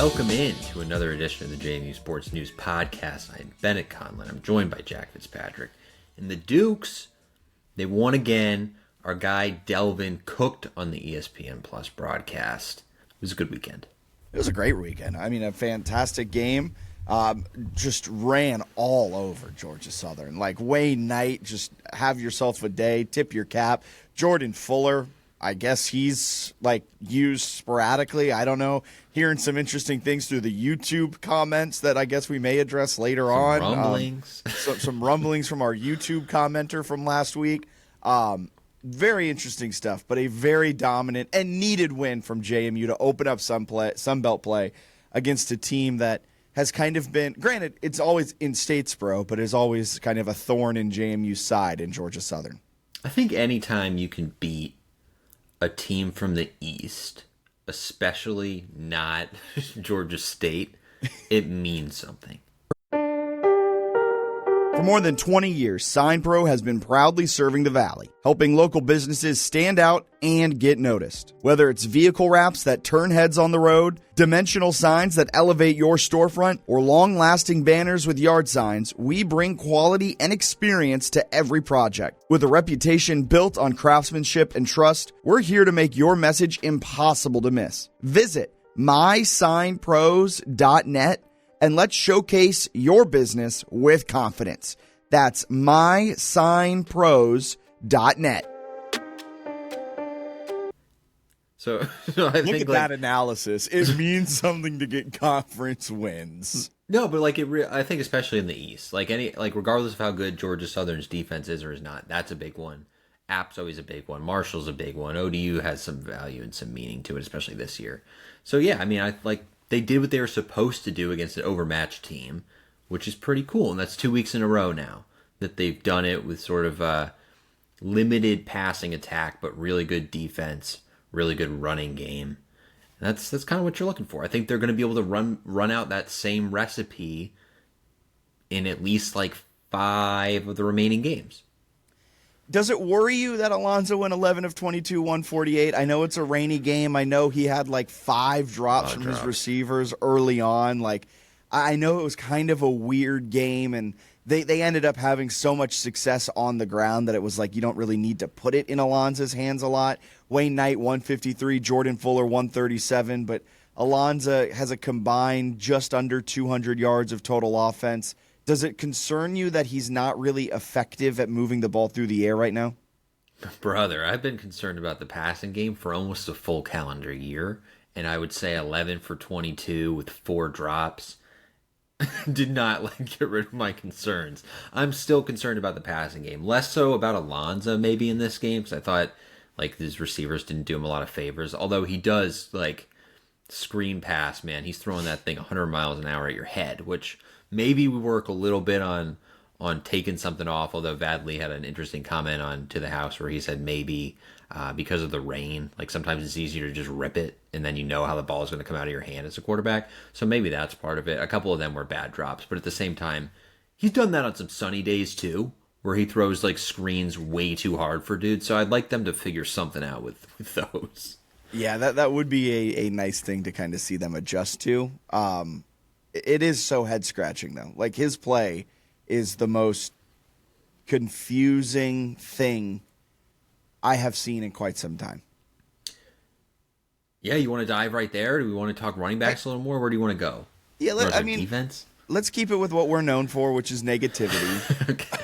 Welcome in to another edition of the JMU Sports News Podcast. I'm Bennett Conlon. I'm joined by Jack Fitzpatrick. And the Dukes, they won again. Our guy Delvin cooked on the ESPN Plus broadcast. It was a good weekend. It was a great weekend. I mean, a fantastic game. Just ran all over Georgia Southern. Like Wayne Knight, just have yourself a day, tip your cap. Jordan Fuller, I guess he's like used sporadically. I don't know. Hearing some interesting things through the YouTube comments that I guess we may address later on. Rumblings. Some rumblings from our YouTube commenter from last week. Very interesting stuff, but a very dominant and needed win from JMU to open up Sun Belt play against a team that has kind of been, granted, it's always in Statesboro, but is always kind of a thorn in JMU's side in Georgia Southern. I think anytime you can beat a team from the East, especially not Georgia State, it means something. For more than 20 years, SignPro has been proudly serving the Valley, helping local businesses stand out and get noticed. Whether it's vehicle wraps that turn heads on the road, dimensional signs that elevate your storefront, or long-lasting banners with yard signs, we bring quality and experience to every project. With a reputation built on craftsmanship and trust, we're here to make your message impossible to miss. Visit mysignpros.net and let's showcase your business with confidence. That's mysignpros.net. So I Look think at that analysis. It means something to get conference wins. No, but like I think especially in the East, like regardless of how good Georgia Southern's defense is or is not, that's a big one. App's always a big one. Marshall's a big one. ODU has some value and some meaning to it, especially this year. So yeah, I mean, they did what they were supposed to do against an overmatched team, which is pretty cool. And that's 2 weeks in a row now that they've done it with sort of a limited passing attack, but really good defense, really good running game. And that's kind of what you're looking for. I think they're going to be able to run out that same recipe in at least like 5 of the remaining games. Does it worry you that Alonzo went 11 of 22, 148? I know it's a rainy game. I know he had like 5 drops from his receivers early on. Like, I know it was kind of a weird game, and they ended up having so much success on the ground that it was like you don't really need to put it in Alonzo's hands a lot. Wayne Knight, 153, Jordan Fuller, 137, but Alonzo has a combined just under 200 yards of total offense. Does it concern you that he's not really effective at moving the ball through the air right now? Brother, I've been concerned about the passing game for almost a full calendar year, and I would say 11 for 22 with 4 drops did not get rid of my concerns. I'm still concerned about the passing game. Less so about Alonzo maybe in this game, because I thought his receivers didn't do him a lot of favors, although he does screen pass, man. He's throwing that thing 100 miles an hour at your head, which maybe we work a little bit on taking something off, although Vadley had an interesting comment on To the House where he said maybe because of the rain, sometimes it's easier to just rip it and then you know how the ball is going to come out of your hand as a quarterback. So maybe that's part of it. A couple of them were bad drops, but at the same time, he's done that on some sunny days too, where he throws screens way too hard for dudes. So I'd like them to figure something out with those. Yeah, that would be a nice thing to kind of see them adjust to. It is so head-scratching, though. His play is the most confusing thing I have seen in quite some time. Yeah, you want to dive right there? Do we want to talk running backs a little more? Where do you want to go? Yeah, defense? Let's keep it with what we're known for, which is negativity. Okay.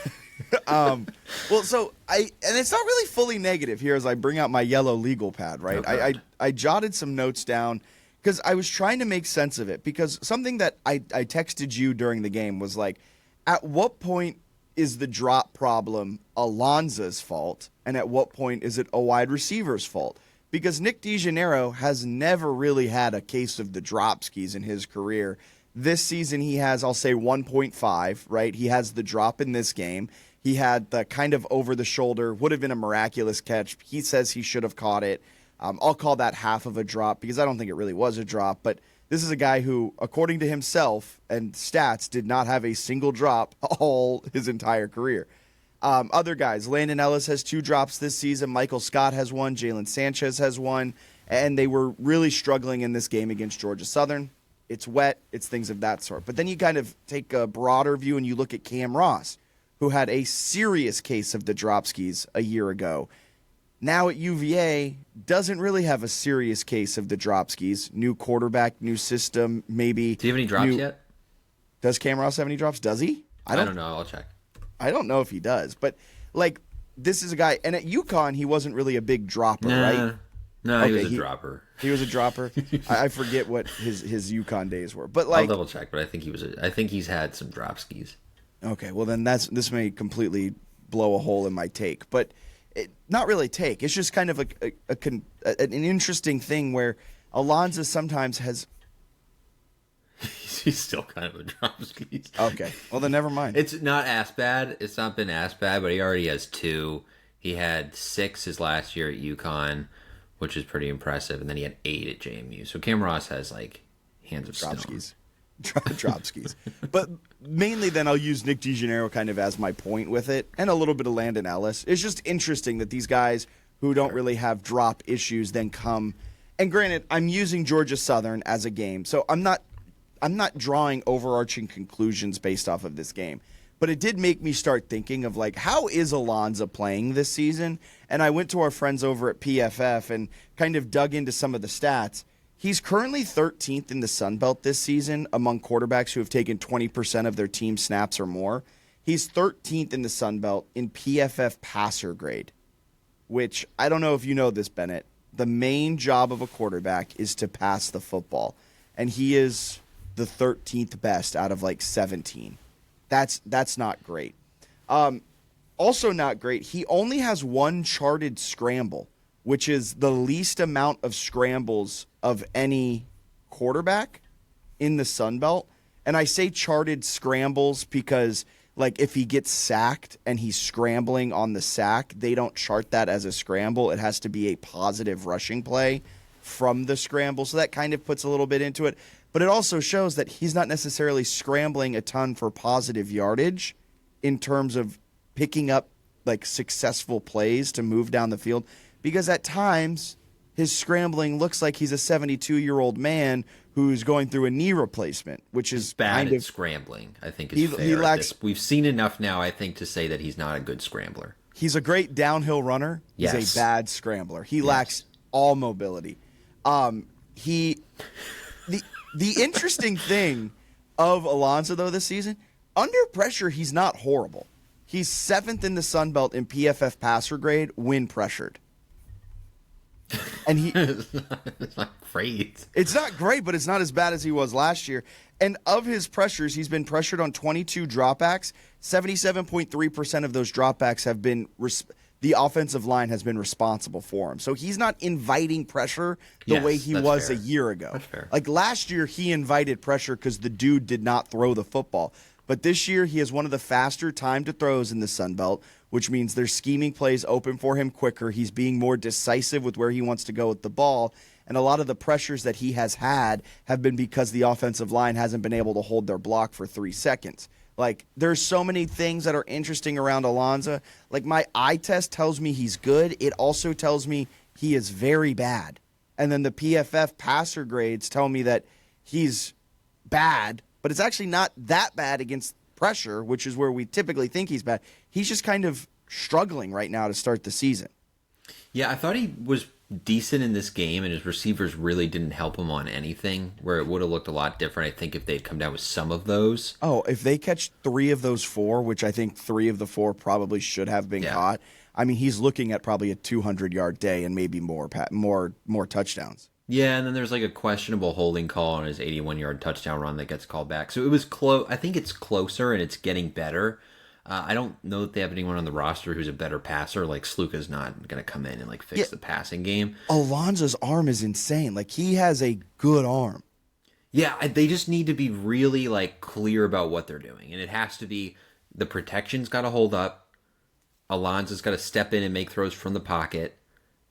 And it's not really fully negative here as I bring out my yellow legal pad, right? Okay. I jotted some notes down because I was trying to make sense of it, because something that I texted you during the game was at what point is the drop problem Alonzo's fault, and at what point is it a wide receiver's fault? Because Nick DeGennaro has never really had a case of the drop skis in his career. This season he has, I'll say, 1.5, right? He has the drop in this game. He had the kind of over-the-shoulder, would have been a miraculous catch. He says he should have caught it. I'll call that half of a drop because I don't think it really was a drop. But this is a guy who, according to himself and stats, did not have a single drop all his entire career. Other guys, Landon Ellis has 2 drops this season. Michael Scott has 1. Jalen Sanchez has 1. And they were really struggling in this game against Georgia Southern. it's wet, it's things of that sort. But then you kind of take a broader view and you look at Cam Ross, who had a serious case of the drop skis a year ago. Now at UVA, doesn't really have a serious case of the drop skis. New quarterback, new system, maybe. Do you have any drops yet? Does Cam Ross have any drops? Does he? I don't know. I'll check. I don't know if he does. But, like, this is a guy. And at UConn, he wasn't really a big dropper, right? No, okay, he was a dropper. He was a dropper. I forget what his UConn days were. But, like, I'll double check, but I think I think he's had some drop skis. Okay, well, then this may completely blow a hole in my take. But not really take. It's just kind of an interesting thing where Alonso sometimes has. He's still kind of a drop skis. Okay, well then never mind. It's not as bad. It's not been as bad, but he already has 2. He had 6 his last year at UConn, which is pretty impressive, and then he had 8 at JMU. So Cam Ross has like hands of drop stone. Skis. Drop skis. But mainly then I'll use Nick DeGennaro kind of as my point with it, and a little bit of Landon Ellis. It's just interesting that these guys who don't really have drop issues then come. And granted, I'm using Georgia Southern as a game, so I'm not drawing overarching conclusions based off of this game. But it did make me start thinking of, like, how is Alonso playing this season? And I went to our friends over at PFF and kind of dug into some of the stats. He's currently 13th in the Sun Belt this season among quarterbacks who have taken 20% of their team snaps or more. He's 13th in the Sun Belt in PFF passer grade, which I don't know if you know this, Bennett. The main job of a quarterback is to pass the football, and he is the 13th best out of like 17. That's not great. Also not great, he only has 1 charted scramble, which is the least amount of scrambles of any quarterback in the Sun Belt. And I say charted scrambles because, like, if he gets sacked and he's scrambling on the sack, they don't chart that as a scramble. It has to be a positive rushing play from the scramble. So that kind of puts a little bit into it. But it also shows that he's not necessarily scrambling a ton for positive yardage in terms of picking up, like, successful plays to move down the field. Because at times, his scrambling looks like he's a 72-year-old man who's going through a knee replacement, which is bad kind at of scrambling. I think is fair. He lacks. We've seen enough now, I think, to say that he's not a good scrambler. He's a great downhill runner. He's Yes. a bad scrambler. He lacks all mobility. The interesting thing of Alonso, though, this season, under pressure, he's not horrible. He's 7th in the Sun Belt in PFF passer grade when pressured. And It's not great. It's not great, but it's not as bad as he was last year. And of his pressures, he's been pressured on 22 dropbacks. 77.3% of those dropbacks have been the offensive line has been responsible for him. So he's not inviting pressure the way he was fair. a year ago. That's fair. Like last year, he invited pressure because the dude did not throw the football. But this year, he has one of the faster time to throws in the Sun Belt, which means there's scheming plays open for him quicker. He's being more decisive with where he wants to go with the ball. And a lot of the pressures that he has had have been because the offensive line hasn't been able to hold their block for 3 seconds. Like, there's so many things that are interesting around Alonso. Like, my eye test tells me he's good. It also tells me he is very bad. And then the PFF passer grades tell me that he's bad, but it's actually not that bad against pressure, which is where we typically think he's bad. He's just kind of struggling right now to start the season. Yeah, I thought he was decent in this game, and his receivers really didn't help him on anything, where it would have looked a lot different, I think, if they'd come down with some of those. Oh, if they catch 3 of those 4, which I think 3 of the 4 probably should have been caught, I mean, he's looking at probably a 200-yard day and maybe more touchdowns. Yeah, and then there's like a questionable holding call on his 81-yard touchdown run that gets called back. So it was close. I think it's closer and it's getting better. I don't know that they have anyone on the roster who's a better passer. Like Sluka's not going to come in and like fix the passing game. Alonso's arm is insane. Like, he has a good arm. Yeah, they just need to be really like clear about what they're doing, and it has to be the protection's got to hold up. Alonso's got to step in and make throws from the pocket.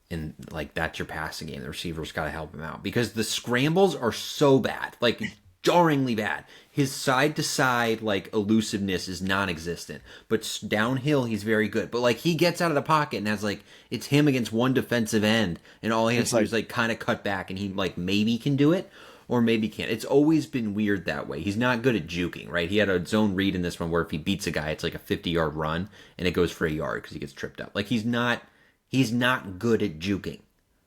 And, like, that's your passing game. The receiver's got to help him out. Because the scrambles are so bad. Like, jarringly bad. His side-to-side, like, elusiveness is non-existent. But downhill, he's very good. But, like, he gets out of the pocket and has, like, it's him against one defensive end. And all he has to do is, like, kind of cut back. And he, like, maybe can do it. or maybe can't. It's always been weird that way. He's not good at juking, right? He had a zone read in this one where if he beats a guy, it's like a 50-yard run and it goes for a yard because he gets tripped up. Like he's not good at juking.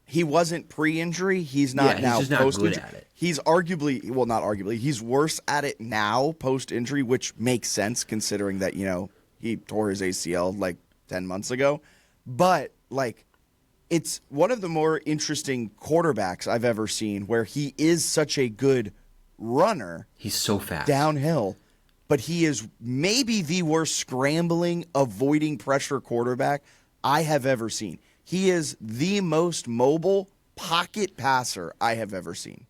He wasn't pre-injury. He's not He's now just not post-injury. good at it. He's arguably, well, not arguably, he's worse at it now post-injury, which makes sense considering that, he tore his ACL like 10 months ago. But, like, it's one of the more interesting quarterbacks I've ever seen where he is such a good runner. He's so fast. Downhill. But he is maybe the worst scrambling, avoiding pressure quarterback I have ever seen. He is the most mobile pocket passer I have ever seen.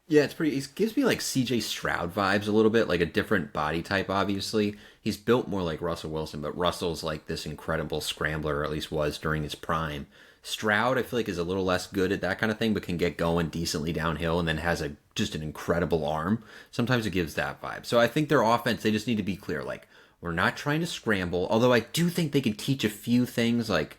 Yeah, he gives me like CJ Stroud vibes a little bit, like a different body type, obviously. He's built more like Russell Wilson, but Russell's like this incredible scrambler, or at least was during his prime. Stroud, I feel like, is a little less good at that kind of thing, but can get going decently downhill and then has just an incredible arm. Sometimes it gives that vibe. So I think their offense, they just need to be clear. Like, we're not trying to scramble, although I do think they could teach a few things, like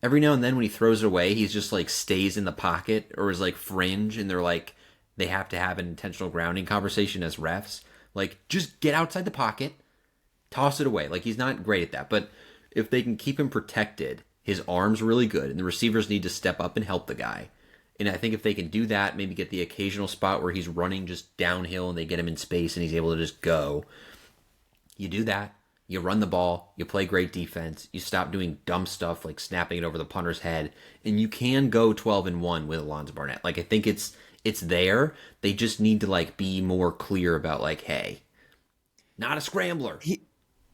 every now and then when he throws it away, he's just like stays in the pocket or is like fringe, and they're like, they have to have an intentional grounding conversation as refs. Like, just get outside the pocket, toss it away. Like, he's not great at that. But if they can keep him protected, his arm's really good, and the receivers need to step up and help the guy. And I think if they can do that, maybe get the occasional spot where he's running just downhill and they get him in space and he's able to just go. You do that. You run the ball, you play great defense, you stop doing dumb stuff like snapping it over the punter's head, and you can go 12-1 with Alonzo Barnett. Like, I think it's there. They just need to like be more clear about like, hey, not a scrambler.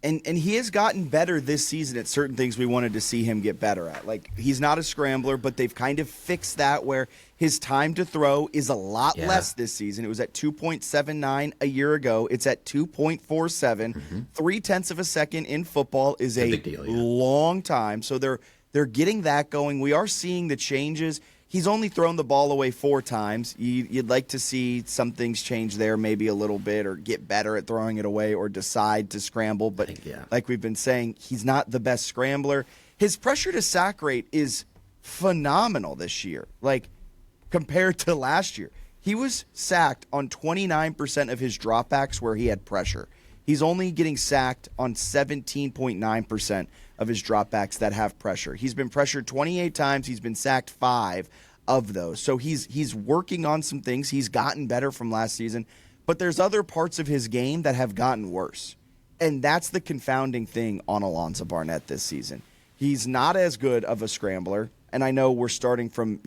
And he has gotten better this season at certain things we wanted to see him get better at. Like, he's not a scrambler, but they've kind of fixed that where his time to throw is a lot less this season. It was at 2.79 a year ago. It's at 2.47. 0.3 of a second in football is a big deal, long time. So they're getting that going. We are seeing the changes. He's only thrown the ball away 4 times. You'd like to see some things change there maybe a little bit, or get better at throwing it away, or decide to scramble. But like we've been saying, he's not the best scrambler. His pressure to sack rate is phenomenal this year. Like, compared to last year, he was sacked on 29% of his dropbacks where he had pressure. He's only getting sacked on 17.9% of his dropbacks that have pressure. He's been pressured 28 times. He's been sacked 5 of those. So he's working on some things. He's gotten better from last season. But there's other parts of his game that have gotten worse. And that's the confounding thing on Alonzo Barnett this season. He's not as good of a scrambler. And I know we're starting from,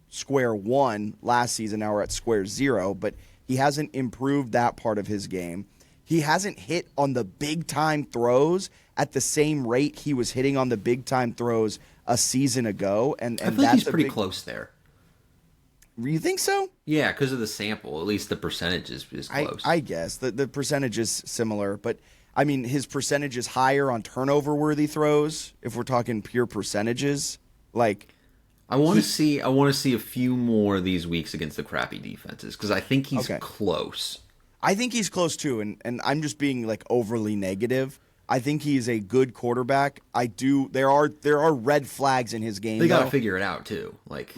square one last season. Now we're at square 0. But he hasn't improved that part of his game. He hasn't hit on the big-time throws at the same rate he was hitting on the big-time throws a season ago. And I think he's pretty close there. You think so? Yeah, because of the sample. At least the percentage is close. I guess. The percentage is similar. But, I mean, his percentage is higher on turnover-worthy throws, if we're talking pure percentages. Like, I want to see a few more of these weeks against the crappy defenses, because I think he's close. I think he's close too, and I'm just being like overly negative. I think he's a good quarterback. There are red flags in his game. They got to figure it out too. Like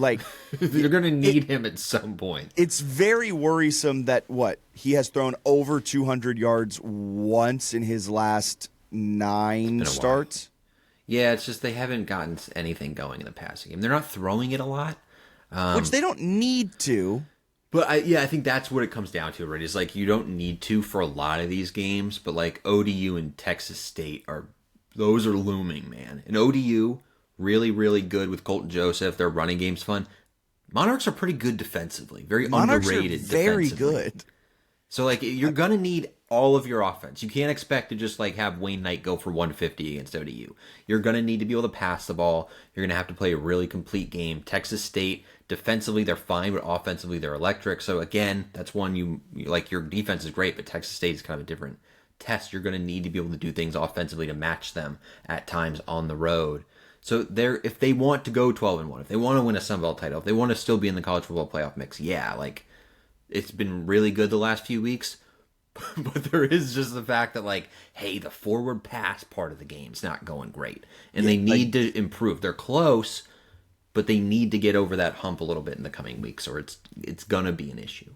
you're going to need him at some point. It's very worrisome that he has thrown over 200 yards once in his last 9 starts. Yeah, it's just they haven't gotten anything going in the passing game. They're not throwing it a lot, which they don't need to. But I think that's what it comes down to, right? Is like you don't need to for a lot of these games, but like ODU and Texas State are looming, man. And ODU really, really good with Colton Joseph. Their running game's fun. Monarchs are pretty good defensively, underrated. Very good. So like you're gonna need all of your offense. You can't expect to just like have Wayne Knight go for 150 against ODU. You're gonna need to be able to pass the ball. You're gonna have to play a really complete game. Texas State, defensively they're fine, but offensively they're electric. So again, that's one you like. Your defense is great, but Texas State is kind of a different test. You're gonna need to be able to do things offensively to match them at times on the road. So if they want to go 12-1, if they want to win a Sun Belt title, if they want to still be in the college football playoff mix, like it's been really good the last few weeks. But there is just the fact that, like, hey, the forward pass part of the game's not going great. And they need to improve. They're close, but they need to get over that hump a little bit in the coming weeks, or it's going to be an issue.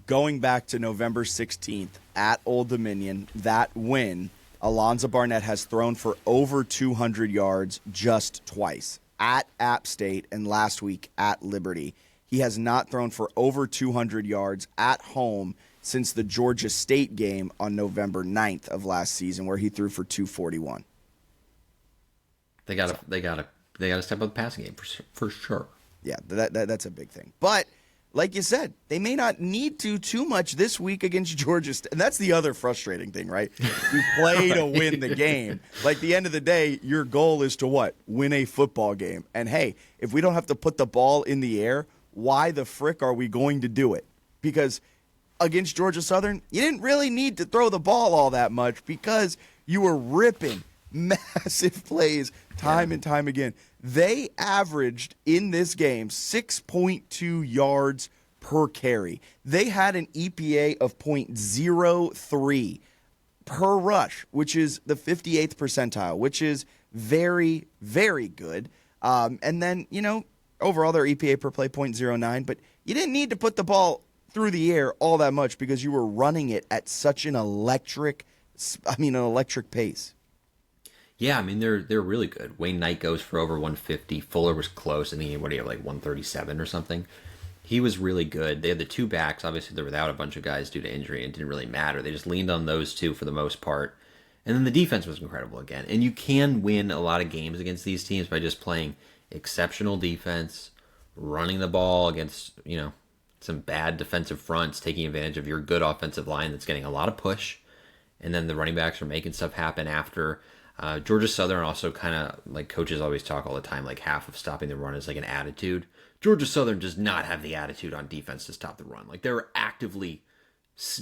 going back to November 16th at Old Dominion, that win, Alonzo Barnett has thrown for over 200 yards just twice, at App State and last week at Liberty. He has not thrown for over 200 yards at home since the Georgia State game on November 9th of last season, where he threw for 241. They gotta step up the passing game for sure. Yeah, that's a big thing. But like you said, they may not need to too much this week against Georgia State. And that's the other frustrating thing, right? You play to win the game. Like, the end of the day, your goal is to what? Win a football game. And hey, if we don't have to put the ball in the air, why the frick are we going to do it? Because against Georgia Southern, you didn't really need to throw the ball all that much because you were ripping massive plays time and time again. They averaged in this game 6.2 yards per carry. They had an EPA of .03 per rush, which is the 58th percentile, which is very, very good. And then, overall their EPA per play .09, but you didn't need to put the ball through the air all that much because you were running it at such an electric pace. Yeah, I mean, they're really good. Wayne Knight goes for over 150. Fuller was close. I think he had like 137 or something. He was really good. They had the two backs. Obviously, they're without a bunch of guys due to injury, and it didn't really matter. They just leaned on those two for the most part. And then the defense was incredible again. And you can win a lot of games against these teams by just playing exceptional defense, running the ball against, some bad defensive fronts, taking advantage of your good offensive line that's getting a lot of push. And then the running backs are making stuff happen after. Georgia Southern also kind of, like coaches always talk all the time, like half of stopping the run is like an attitude. Georgia Southern does not have the attitude on defense to stop the run. Like, they're actively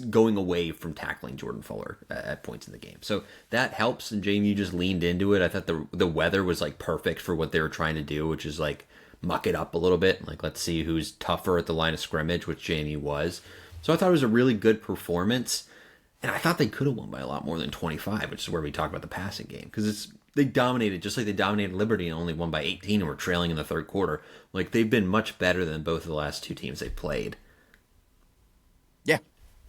going away from tackling Jordan Fuller at points in the game. So that helps, and JMU just leaned into it. I thought the weather was like perfect for what they were trying to do, which is like muck it up a little bit. Like, let's see who's tougher at the line of scrimmage, which JMU was. So I thought it was a really good performance. And I thought they could have won by a lot more than 25, which is where we talk about the passing game. Because they dominated, just like they dominated Liberty and only won by 18 and were trailing in the third quarter. Like, they've been much better than both of the last two teams they've played. Yeah,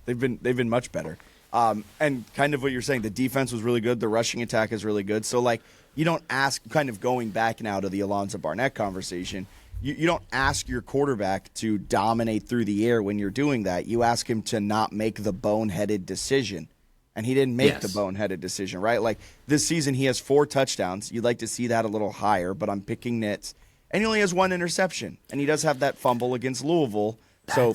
they've been much better. And kind of what you're saying, the defense was really good. The rushing attack is really good. So, like, you don't ask, kind of going back now to the Alonzo Barnett conversation, you don't ask your quarterback to dominate through the air when you're doing that. You ask him to not make the boneheaded decision. And he didn't make the boneheaded decision, right? Like, this season he has 4 touchdowns. You'd like to see that a little higher, but I'm picking nits. And he only has 1 interception. And he does have that fumble against Louisville. So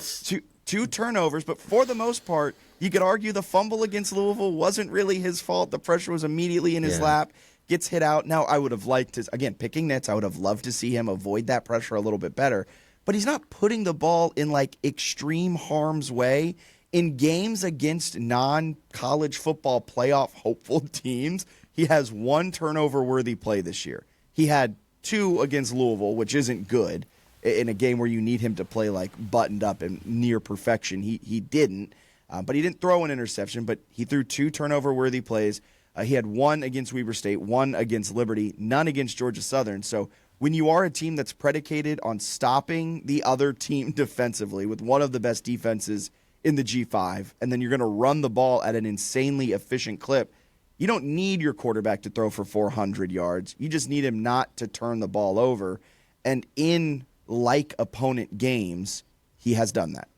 two turnovers, but for the most part, you could argue the fumble against Louisville wasn't really his fault. The pressure was immediately in his lap. Gets hit out. Now, I would have liked to, again, picking nits, I would have loved to see him avoid that pressure a little bit better. But he's not putting the ball in, like, extreme harm's way. In games against non-college football playoff hopeful teams, he has 1 turnover-worthy play this year. He had 2 against Louisville, which isn't good, in a game where you need him to play, like, buttoned up and near perfection. He didn't. But he didn't throw an interception, but he threw 2 turnover-worthy plays. He had 1 against Weber State, 1 against Liberty, none against Georgia Southern. So when you are a team that's predicated on stopping the other team defensively with one of the best defenses in the G5, and then you're going to run the ball at an insanely efficient clip, you don't need your quarterback to throw for 400 yards. You just need him not to turn the ball over. And in like opponent games, he has done that.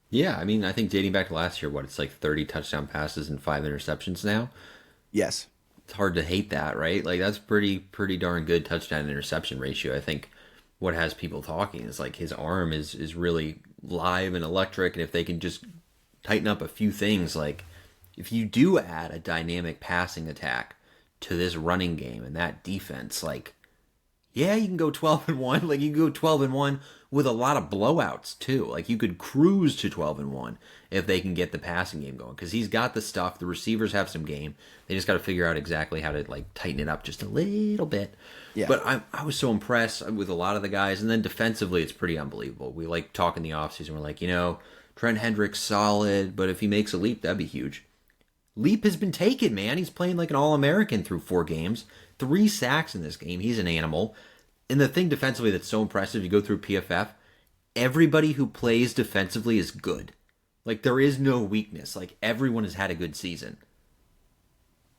Yeah, I mean, I think dating back to last year, it's like 30 touchdown passes and 5 interceptions now. Yes. It's hard to hate that, right? Like, that's pretty darn good touchdown interception ratio. I think what has people talking is, like, his arm is really live and electric, and if they can just tighten up a few things, like, if you do add a dynamic passing attack to this running game and that defense, like, yeah, you can go 12-1. Like, you can go 12-1 with a lot of blowouts too. Like, you could cruise to 12-1 if they can get the passing game going, because he's got the stuff. The receivers have some game. They just got to figure out exactly how to, like, tighten it up just a little bit. Yeah. But I was so impressed with a lot of the guys, and then defensively, it's pretty unbelievable. We like talking the offseason. We're like, Trent Hendrick's solid, but if he makes a leap, that'd be huge. Leap has been taken, man. He's playing like an All-American through 4 games. 3 sacks in this game. He's an animal. And the thing defensively that's so impressive, you go through PFF, everybody who plays defensively is good. Like there is no weakness. Like everyone has had a good season,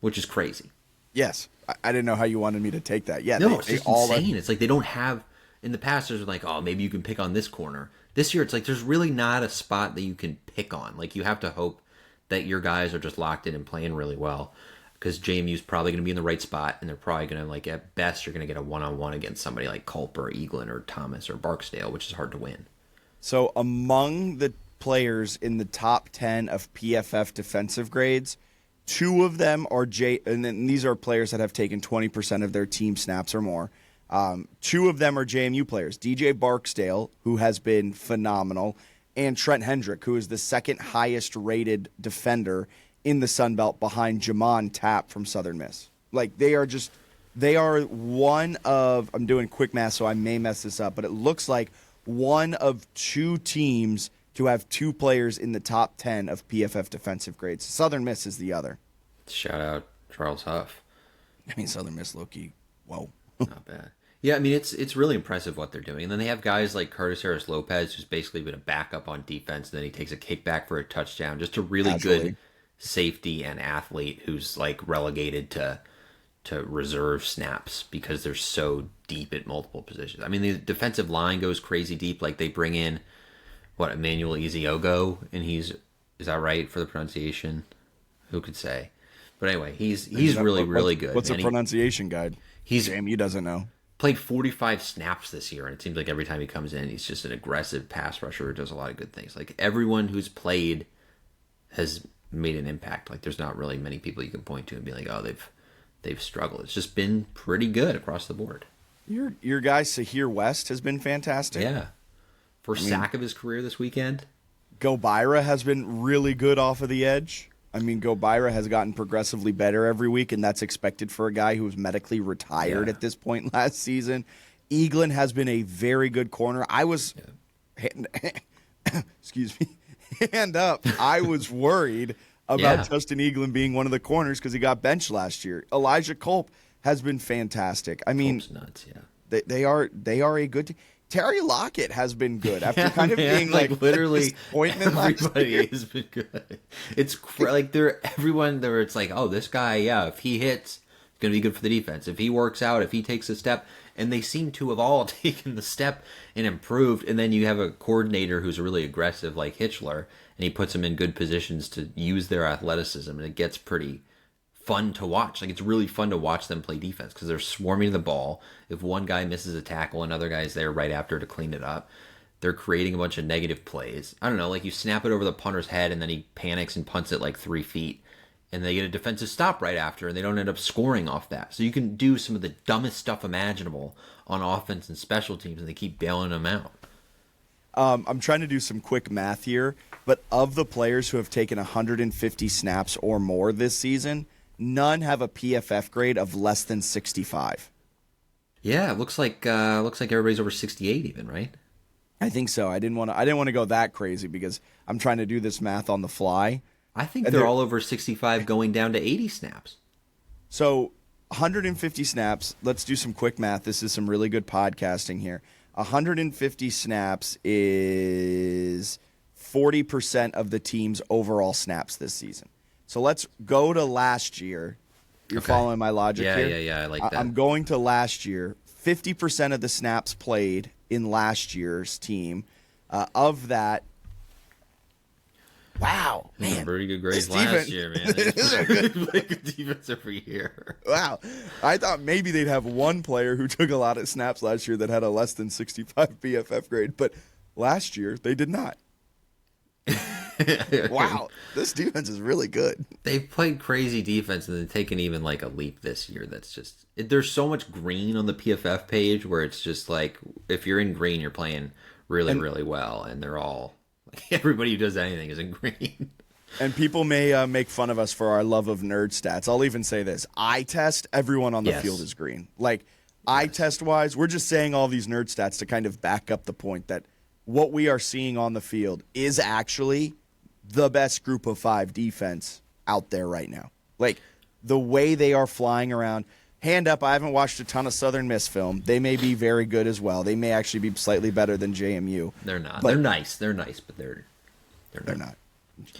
which is crazy. Yes. I didn't know how you wanted me to take that. Yeah, No, it's just all insane. It's like they don't have. In the past, there's like, oh, maybe you can pick on this corner. This year, it's like there's really not a spot that you can pick on. Like you have to hope that your guys are just locked in and playing really well, because JMU's probably going to be in the right spot, and they're probably going to, like, at best, you're going to get a one-on-one against somebody like Culp or Eaglin or Thomas or Barksdale, which is hard to win. So among the players in the top 10 of PFF defensive grades, 2 of them are and then these are players that have taken 20% of their team snaps or more. 2 of them are JMU players, DJ Barksdale, who has been phenomenal, and Trent Hendrick, who is the second highest rated defender in the Sun Belt behind Jamon Tapp from Southern Miss. Like they are one of, I'm doing quick math so I may mess this up, but it looks like one of 2 teams to have 2 players in the top 10 of PFF defensive grades. Southern Miss is the other. Shout out Charles Huff. I mean, Southern Miss, low-key, whoa. Not bad. Yeah, I mean, it's really impressive what they're doing. And then they have guys like Curtis Harris Lopez, who's basically been a backup on defense, and then he takes a kickback for a touchdown. Just a really good safety and athlete who's like relegated to reserve snaps because they're so deep at multiple positions. I mean, the defensive line goes crazy deep. Like they bring in Emmanuel Eziogo, and is that right for the pronunciation? Who could say? But anyway, he's really good. What's a pronunciation guide? He's JMU doesn't know. Played 45 snaps this year, and it seems like every time he comes in, he's just an aggressive pass rusher who does a lot of good things. Like everyone who's played has made an impact. Like there's not really many people you can point to and be like, oh, they've struggled. It's just been pretty good across the board. Your guy Sahir West has been fantastic. Yeah. First sack of his career this weekend. Gobira has been really good off of the edge. I mean, Gobira has gotten progressively better every week, and that's expected for a guy who was medically retired at this point last season. Eaglin has been a very good corner. I was, excuse me, hand up. I was worried about Justin Eaglin being one of the corners because he got benched last year. Elijah Culp has been fantastic. I mean, Culp's nuts, they are a good team. Terry Lockett has been good after kind of being like literally everybody has been good. It's like everyone there. It's like, oh, this guy, if he hits, it's gonna be good for the defense. If he works out, if he takes a step, and they seem to have all taken the step and improved. And then you have a coordinator who's really aggressive, like Hitchler, and he puts them in good positions to use their athleticism, and it gets pretty fun to watch. Like it's really fun to watch them play defense because they're swarming the ball. If one guy misses a tackle, another guy's there right after to clean it up. They're creating a bunch of negative plays. I don't know, like you snap it over the punter's head and then he panics and punts it like 3 feet, and they get a defensive stop right after, and they don't end up scoring off that. So you can do some of the dumbest stuff imaginable on offense and special teams, and they keep bailing them out. I'm trying to do some quick math here, but of the players who have taken 150 snaps or more this season, none have a PFF grade of less than 65. Yeah, it looks like everybody's over 68 even, right? I think so. I didn't want to go that crazy because I'm trying to do this math on the fly. I think they're all over 65 going down to 80 snaps. So 150 snaps. Let's do some quick math. This is some really good podcasting here. 150 snaps is 40% of the team's overall snaps this season. So let's go to last year. You're following my logic here? Yeah, I like that. I'm going to last year. 50% of the snaps played in last year's team. Of that, wow, man. Pretty good grades last year, man. They play good defense every year. Wow. I thought maybe they'd have one player who took a lot of snaps last year that had a less than 65 BFF grade, but last year they did not. Wow, this defense is really good. They've played crazy defense and they've taken even like a leap this year. That's just there's so much green on the PFF page where it's just like if you're in green, you're playing really well, and they're all like everybody who does anything is in green. And people may make fun of us for our love of nerd stats. I'll even say this: eye test, everyone on the field is green. Like eye test wise, we're just saying all these nerd stats to kind of back up the point that what we are seeing on the field is actually the best group of 5 defense out there right now. Like the way they are flying around. Hand up, I haven't watched a ton of Southern Miss film. They may be very good as well. They may actually be slightly better than JMU. They're not. But they're nice, but they're not.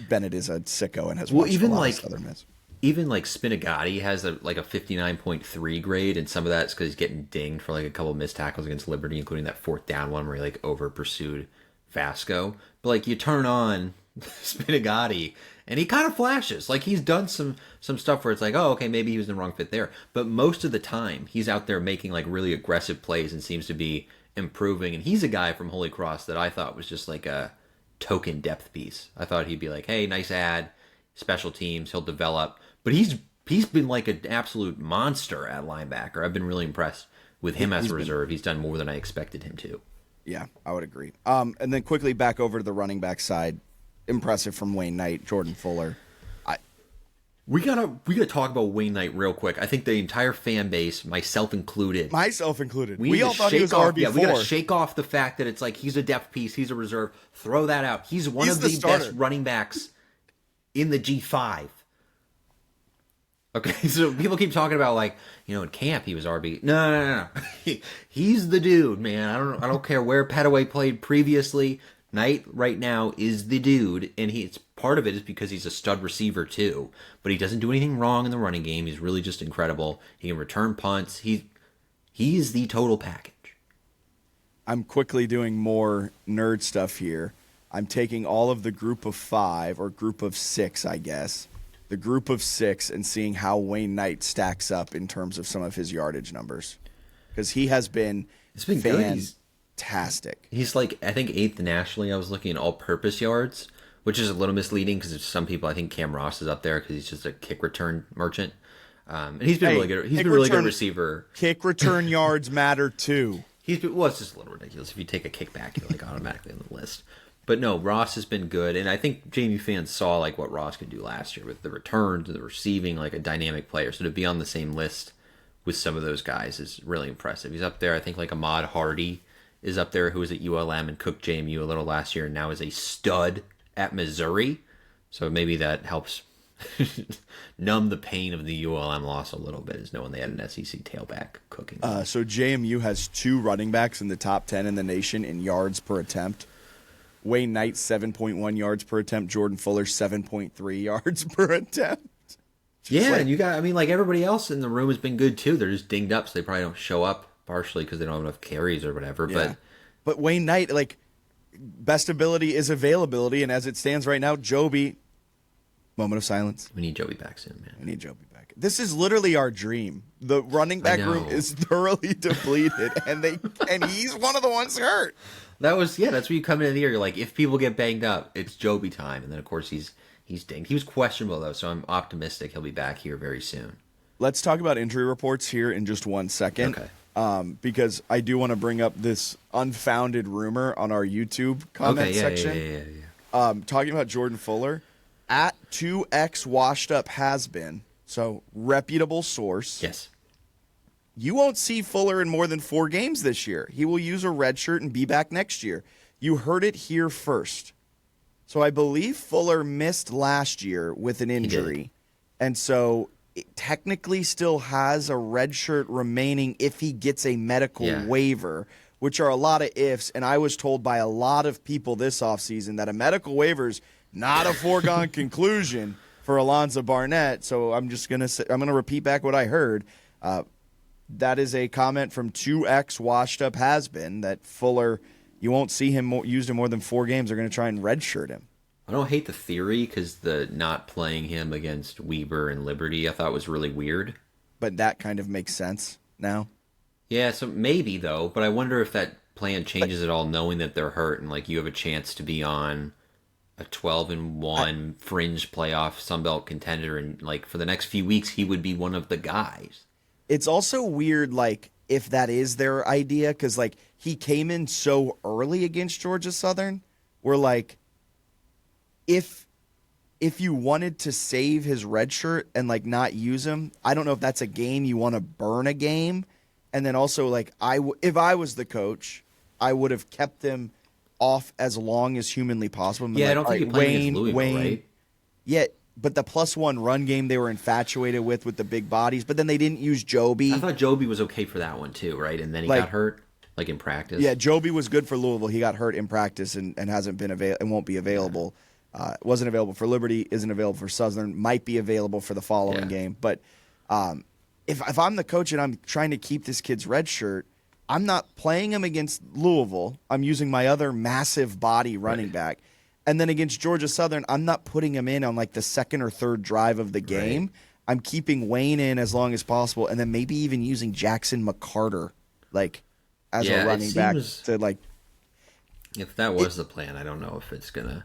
Bennett is a sicko and has Well, watched a lot of Southern Miss. even like Spinagati has a 59.3 grade, and some of that's because he's getting dinged for like a couple of missed tackles against Liberty, including that fourth down one where he like over pursued Vasco. But like you turn on Spinagati and he kind of flashes. Like he's done some stuff where it's like, oh, okay, maybe he was in the wrong fit there. But most of the time he's out there making like really aggressive plays and seems to be improving. And he's a guy from Holy Cross that I thought was just like a token depth piece. I thought he'd be like, hey, nice ad, special teams, he'll develop. But he's been like an absolute monster at linebacker. I've been really impressed with him as a reserve. He's done more than I expected him to. Yeah, I would agree. And then quickly back over to the running back side. Impressive from Wayne Knight, Jordan Fuller. We gotta talk about Wayne Knight real quick. I think the entire fan base, myself included, we all thought he was RB4. Yeah, we gotta shake off the fact that it's like he's a depth piece, he's a reserve. Throw that out. He's one of the best running backs in the G5. Okay, so people keep talking about like, in camp he was RB. No. He's the dude, man. I don't care where Petaway played previously. Knight right now is the dude, and it's part of it is because he's a stud receiver too. But he doesn't do anything wrong in the running game. He's really just incredible. He can return punts. He's the total package. I'm quickly doing more nerd stuff here. I'm taking all of the group of 5 or group of 6, I guess. The group of 6 and seeing how Wayne Knight stacks up in terms of some of his yardage numbers. Because he has been fantastic. He's like, I think 8th nationally. I was looking at all-purpose yards, which is a little misleading because some people, I think Cam Ross is up there because he's just a kick return merchant. And he's been really good. He's been a really good receiver. Kick return yards matter too. It's just a little ridiculous. If you take a kickback, you're like automatically on the list. But no, Ross has been good, and I think JMU fans saw like what Ross could do last year with the returns, the receiving, like a dynamic player. So to be on the same list with some of those guys is really impressive. He's up there. I think like Ahmad Hardy is up there, who was at ULM and cooked JMU a little last year, and now is a stud at Missouri. So maybe that helps numb the pain of the ULM loss a little bit, is knowing they had an SEC tailback cooking. So JMU has 2 running backs in the top 10 in the nation in yards per attempt. Wayne Knight, 7.1 yards per attempt. Jordan Fuller, 7.3 yards per attempt. And you got, everybody else in the room has been good too. They're just dinged up, so they probably don't show up, partially because they don't have enough carries or whatever. Yeah. But Wayne Knight, best ability is availability, and as it stands right now, Joby, moment of silence. We need Joby back soon, man. We need Joby back. This is literally our dream. The running back room is thoroughly depleted, and he's one of the ones hurt. That's what you come into the year. You're like, if people get banged up, it's Joby time. And then, of course, he's dinged. He was questionable, though, so I'm optimistic he'll be back here very soon. Let's talk about injury reports here in just 1 second. Okay. Because I do want to bring up this unfounded rumor on our YouTube comment section. Talking about Jordan Fuller. At 2X Washed Up Has Been, so reputable source. Yes. You won't see Fuller in more than 4 games this year. He will use a red shirt and be back next year. You heard it here first. So I believe Fuller missed last year with an injury. And so it technically still has a red shirt remaining if he gets a medical waiver, which are a lot of ifs. And I was told by a lot of people this offseason that a medical waiver is not a foregone conclusion for Alonzo Barnett. So I'm just going to say, I'm going to repeat back what I heard. That is a comment from 2X Washed Up Has Been that Fuller, you won't see him used in more than 4 games. They're going to try and redshirt him. I don't hate the theory because the not playing him against Weber and Liberty I thought was really weird. But that kind of makes sense now. Yeah, so maybe though, but I wonder if that plan changes at all knowing that they're hurt and like you have a chance to be on a 12-1 fringe playoff Sunbelt contender, and like for the next few weeks he would be one of the guys. It's also weird, like, if that is their idea, because, like, he came in so early against Georgia Southern, where, like, if you wanted to save his red shirt and, like, not use him, I don't know if that's a game you want to burn a game. And then also, like, if I was the coach, I would have kept them off as long as humanly possible. Yeah, I don't think you're playing against Louisville, right? Yeah. But the +1 run game they were infatuated with the big bodies, but then they didn't use Joby. I thought Joby was okay for that one too, right? And then he got hurt, like in practice. Yeah, Joby was good for Louisville. He got hurt in practice and hasn't been and won't be available. Wasn't available for Liberty, isn't available for Southern, might be available for the following game. But if I'm the coach and I'm trying to keep this kid's red shirt, I'm not playing him against Louisville. I'm using my other massive body running back. And then against Georgia Southern, I'm not putting him in on like the second or third drive of the game. Right. I'm keeping Wayne in as long as possible, and then maybe even using Jackson McCarter like as a running back to like. If that was the plan, I don't know if it's gonna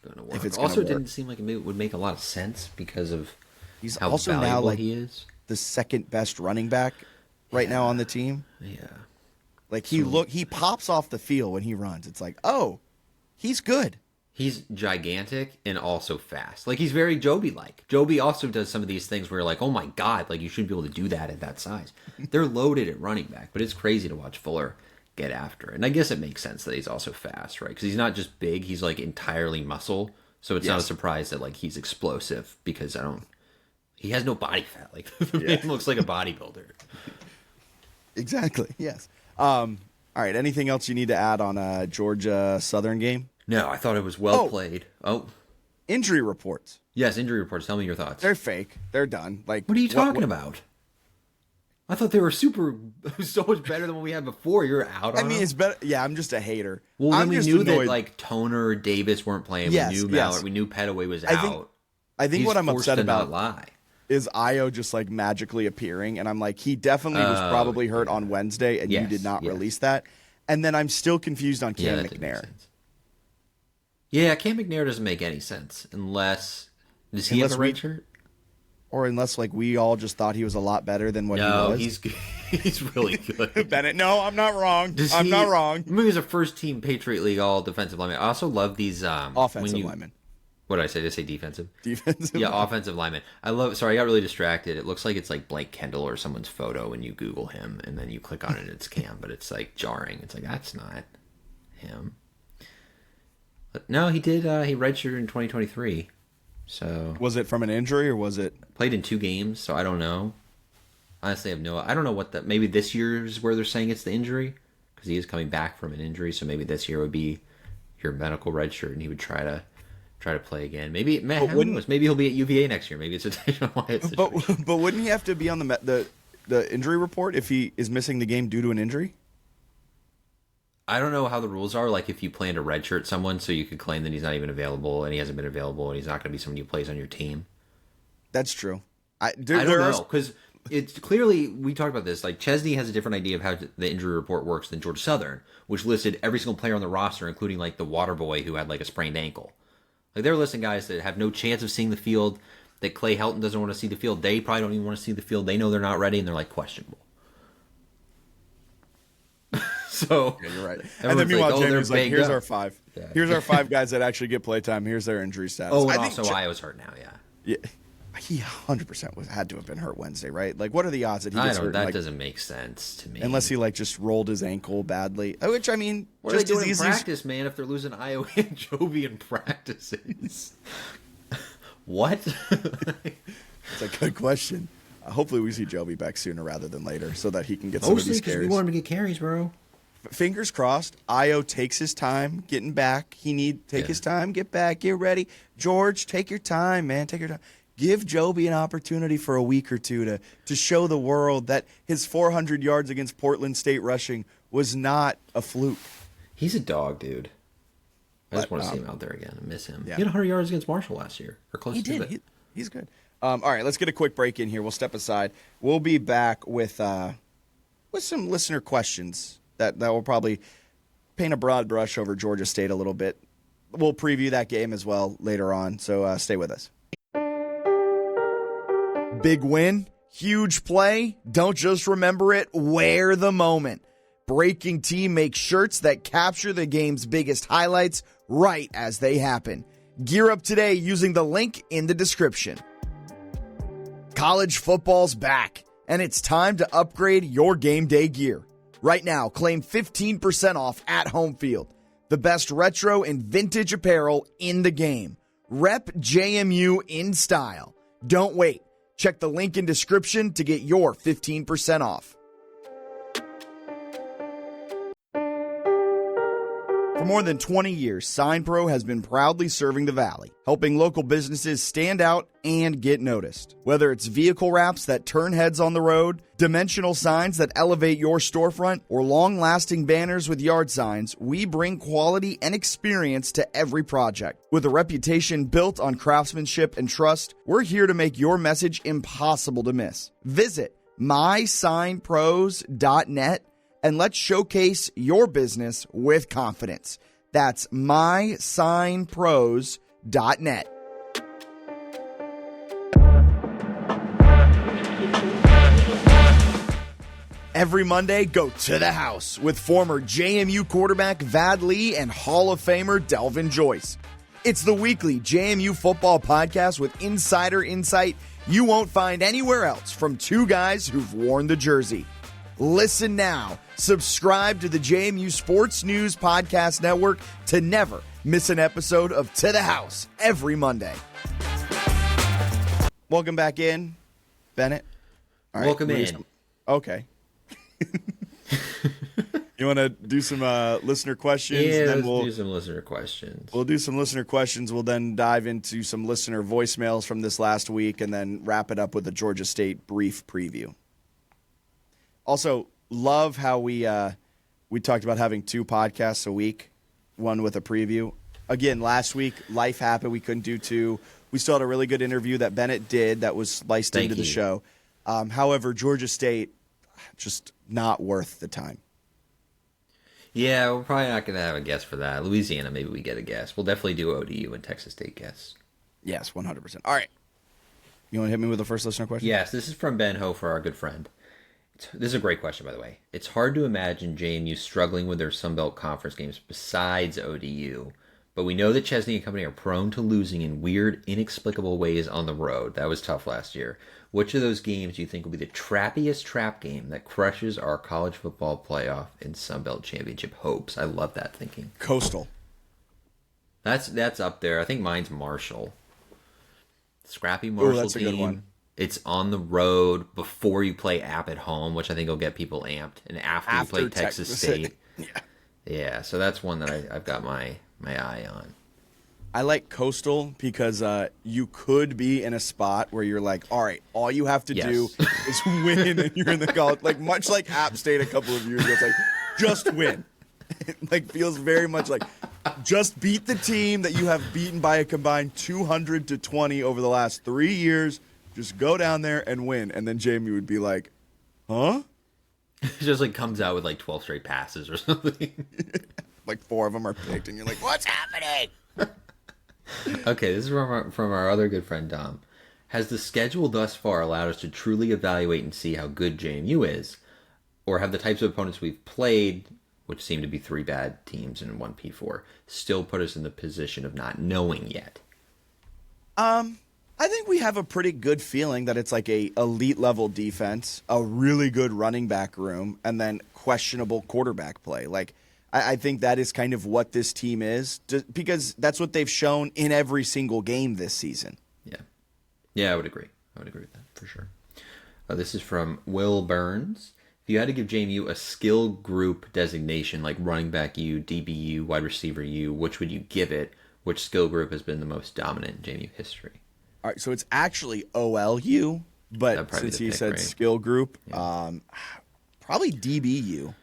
work. If it's also, it didn't seem like it would make a lot of sense because of he's how also valuable now like he is. the second best running back right now on the team. Yeah, like he pops off the field when he runs. It's like, oh, he's good. He's gigantic and also fast. Like, he's very Joby-like. Joby also does some of these things where you're like, oh my God, like, you should be able to do that at that size. They're loaded at running back, but it's crazy to watch Fuller get after it. And I guess it makes sense that he's also fast, right? Because he's not just big, he's, like, entirely muscle. So it's not a surprise that, like, he's explosive because he has no body fat. Like, the man looks like a bodybuilder. Exactly, yes. All right, anything else you need to add on Georgia Southern game? No, I thought it was well played. Oh. Injury reports. Yes, injury reports. Tell me your thoughts. They're fake. They're done. Like, what are you talking about? I thought they were so much better than what we had before. You're out on it's better. Yeah, I'm just a hater. Well, then we knew that, like, Toner, Davis weren't playing. Yes, we knew Mallard. We knew Petaway was out. I think what I'm upset about lie. is Io just, like, magically appearing. And I'm like, he definitely was probably hurt on Wednesday, and you did not release that. And then I'm still confused on Cam McNair. Yeah, Cam McNair doesn't make any sense unless he have a red shirt? Or unless, like, we all just thought he was a lot better than what he was. No, he's really good. Bennett, no, I'm not wrong. I'm not wrong. I mean, he's a first-team Patriot League all defensive lineman. I also love these offensive linemen. What did I say? Did I say defensive? Defensive. Yeah, offensive lineman. Sorry, I got really distracted. It looks like it's like Blake Kendall or someone's photo when you Google him, and then you click on it and it's Cam, but it's like jarring. It's like, that's not him. But no, he did. He redshirted in 2023. So was it from an injury or was it played in 2 games? So I don't know. Honestly, I don't know what that. Maybe this year is where they're saying it's the injury because he is coming back from an injury. So maybe this year would be your medical redshirt, and he would try to play again. Maybe maybe he'll be at UVA next year. Maybe it's a Deshaun Wyatt situation. But wouldn't he have to be on the injury report if he is missing the game due to an injury? I don't know how the rules are. Like, if you plan to redshirt someone, so you could claim that he's not even available, and he hasn't been available, and he's not going to be someone who plays on your team. That's true. I don't know, because it's clearly, we talked about this, like, Chesney has a different idea of how the injury report works than Georgia Southern, which listed every single player on the roster, including, like, the water boy who had, like, a sprained ankle. Like, they're listing guys that have no chance of seeing the field, that Clay Helton doesn't want to see the field. They probably don't even want to see the field. They know they're not ready, and they're, like, questionable. So yeah, you're right. And then meanwhile, Jamie's like, "Here's our 5. Yeah. Here's our 5 guys that actually get playtime. Here's their injury status." Oh, and also Io's hurt now. Yeah, he 100% had to have been hurt Wednesday, right? Like, what are the odds that he gets hurt? That doesn't make sense to me. Unless he like just rolled his ankle badly, which I mean, what are they doing in practice, man? If they're losing Io and Joby in practices, what? It's a good question. Hopefully, we see Joby back sooner rather than later, so that he can get some of these carries. We want him to get carries, bro. Fingers crossed. Io takes his time getting back. Take his time, get back, get ready. George, take your time, man. Take your time. Give Joby an opportunity for a week or two to show the world that his 400 yards against Portland State rushing was not a fluke. He's a dog, dude. I just want to see him out there again and miss him. Yeah. He had 100 yards against Marshall last year, or close to it. He's good. All right, let's get a quick break in here. We'll step aside. We'll be back with some listener questions that will probably paint a broad brush over Georgia State a little bit. We'll preview that game as well later on, so stay with us. Big win, huge play. Don't just remember it, wear the moment. Breaking Team makes shirts that capture the game's biggest highlights right as they happen. Gear up today using the link in the description. College football's back, and it's time to upgrade your game day gear. Right now, claim 15% off at Home Field. The best retro and vintage apparel in the game. Rep JMU in style. Don't wait. Check the link in description to get your 15% off. For more than 20 years, SignPro has been proudly serving the Valley, helping local businesses stand out and get noticed. Whether it's vehicle wraps that turn heads on the road, dimensional signs that elevate your storefront, or long-lasting banners with yard signs, we bring quality and experience to every project. With a reputation built on craftsmanship and trust, we're here to make your message impossible to miss. Visit mysignpros.net and let's showcase your business with confidence. That's mysignpros.net. Every Monday, go to the house with former JMU quarterback Vad Lee and Hall of Famer Delvin Joyce. It's the weekly JMU football podcast with insider insight you won't find anywhere else from two guys who've worn the jersey. Listen now. Subscribe to the JMU Sports News Podcast Network to never miss an episode of To the House every Monday. Welcome back in, Bennett. All right, welcome in. Okay. You want to do some listener questions? Yeah, let's do some listener questions. We'll do some listener questions. We'll then dive into some listener voicemails from this last week and then wrap it up with a Georgia State brief preview. Also, love how we talked about having 2 podcasts a week, one with a preview. Again, last week, life happened. We couldn't do 2. We still had a really good interview that Bennett did that was spliced into the show. However, Georgia State, just not worth the time. Yeah, we're probably not going to have a guest for that. Louisiana, maybe we get a guest. We'll definitely do ODU and Texas State guests. Yes, 100%. All right. You want to hit me with the first listener question? Yes, this is from Ben Hofer, our good friend. This is a great question, by the way. It's hard to imagine JMU struggling with their Sunbelt Conference games besides ODU, but we know that Chesney and company are prone to losing in weird, inexplicable ways on the road. That was tough last year. Which of those games do you think will be the trappiest trap game that crushes our college football playoff and Sunbelt Championship hopes? I love that thinking. Coastal. That's up there. I think mine's Marshall. Scrappy Marshall that's team. A good one. It's on the road before you play App at home, which I think will get people amped, and after you play Texas State. Yeah, so that's one that I've got my eye on. I like Coastal because you could be in a spot where you're like, all right, all you have to do is win, and you're in the college. Like much like App State a couple of years ago, it's like just win. It like feels very much like just beat the team that you have beaten by a combined 200-20 over the last 3 years. Just go down there and win. And then Jamie would be like, huh? It just like comes out with like 12 straight passes or something. Like 4 of them are picked, and you're like, what's happening? Okay, this is from our other good friend Dom. Has the schedule thus far allowed us to truly evaluate and see how good JMU is? Or have the types of opponents we've played, which seem to be 3 bad teams and 1 P4, still put us in the position of not knowing yet? I think we have a pretty good feeling that it's like a elite level defense, a really good running back room, and then questionable quarterback play. Like, I think that is kind of what this team is, because that's what they've shown in every single game this season. Yeah, I would agree. With that for sure. This is from Will Burns. If you had to give JMU a skill group designation, like running back U, DBU, wide receiver U, which would you give it? Which skill group has been the most dominant in JMU history? All right, so it's actually OLU, but since he said skill group, probably DBU.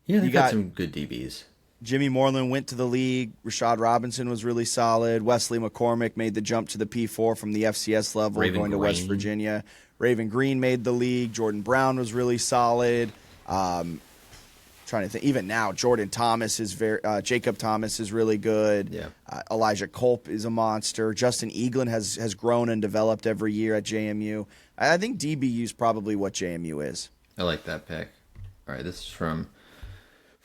Yeah, they got some good DBs. Jimmy Moreland went to the league. Rashad Robinson was really solid. Wesley McCormick made the jump to the P4 from the FCS level, going to West Virginia. Raven Green made the league. Jordan Brown was really solid. Trying to think. Even now, Jacob Thomas is really good. Yeah. Elijah Culp is a monster. Justin Eaglin has grown and developed every year at JMU. I think DBU is probably what JMU is. I like that pick. All right, this is from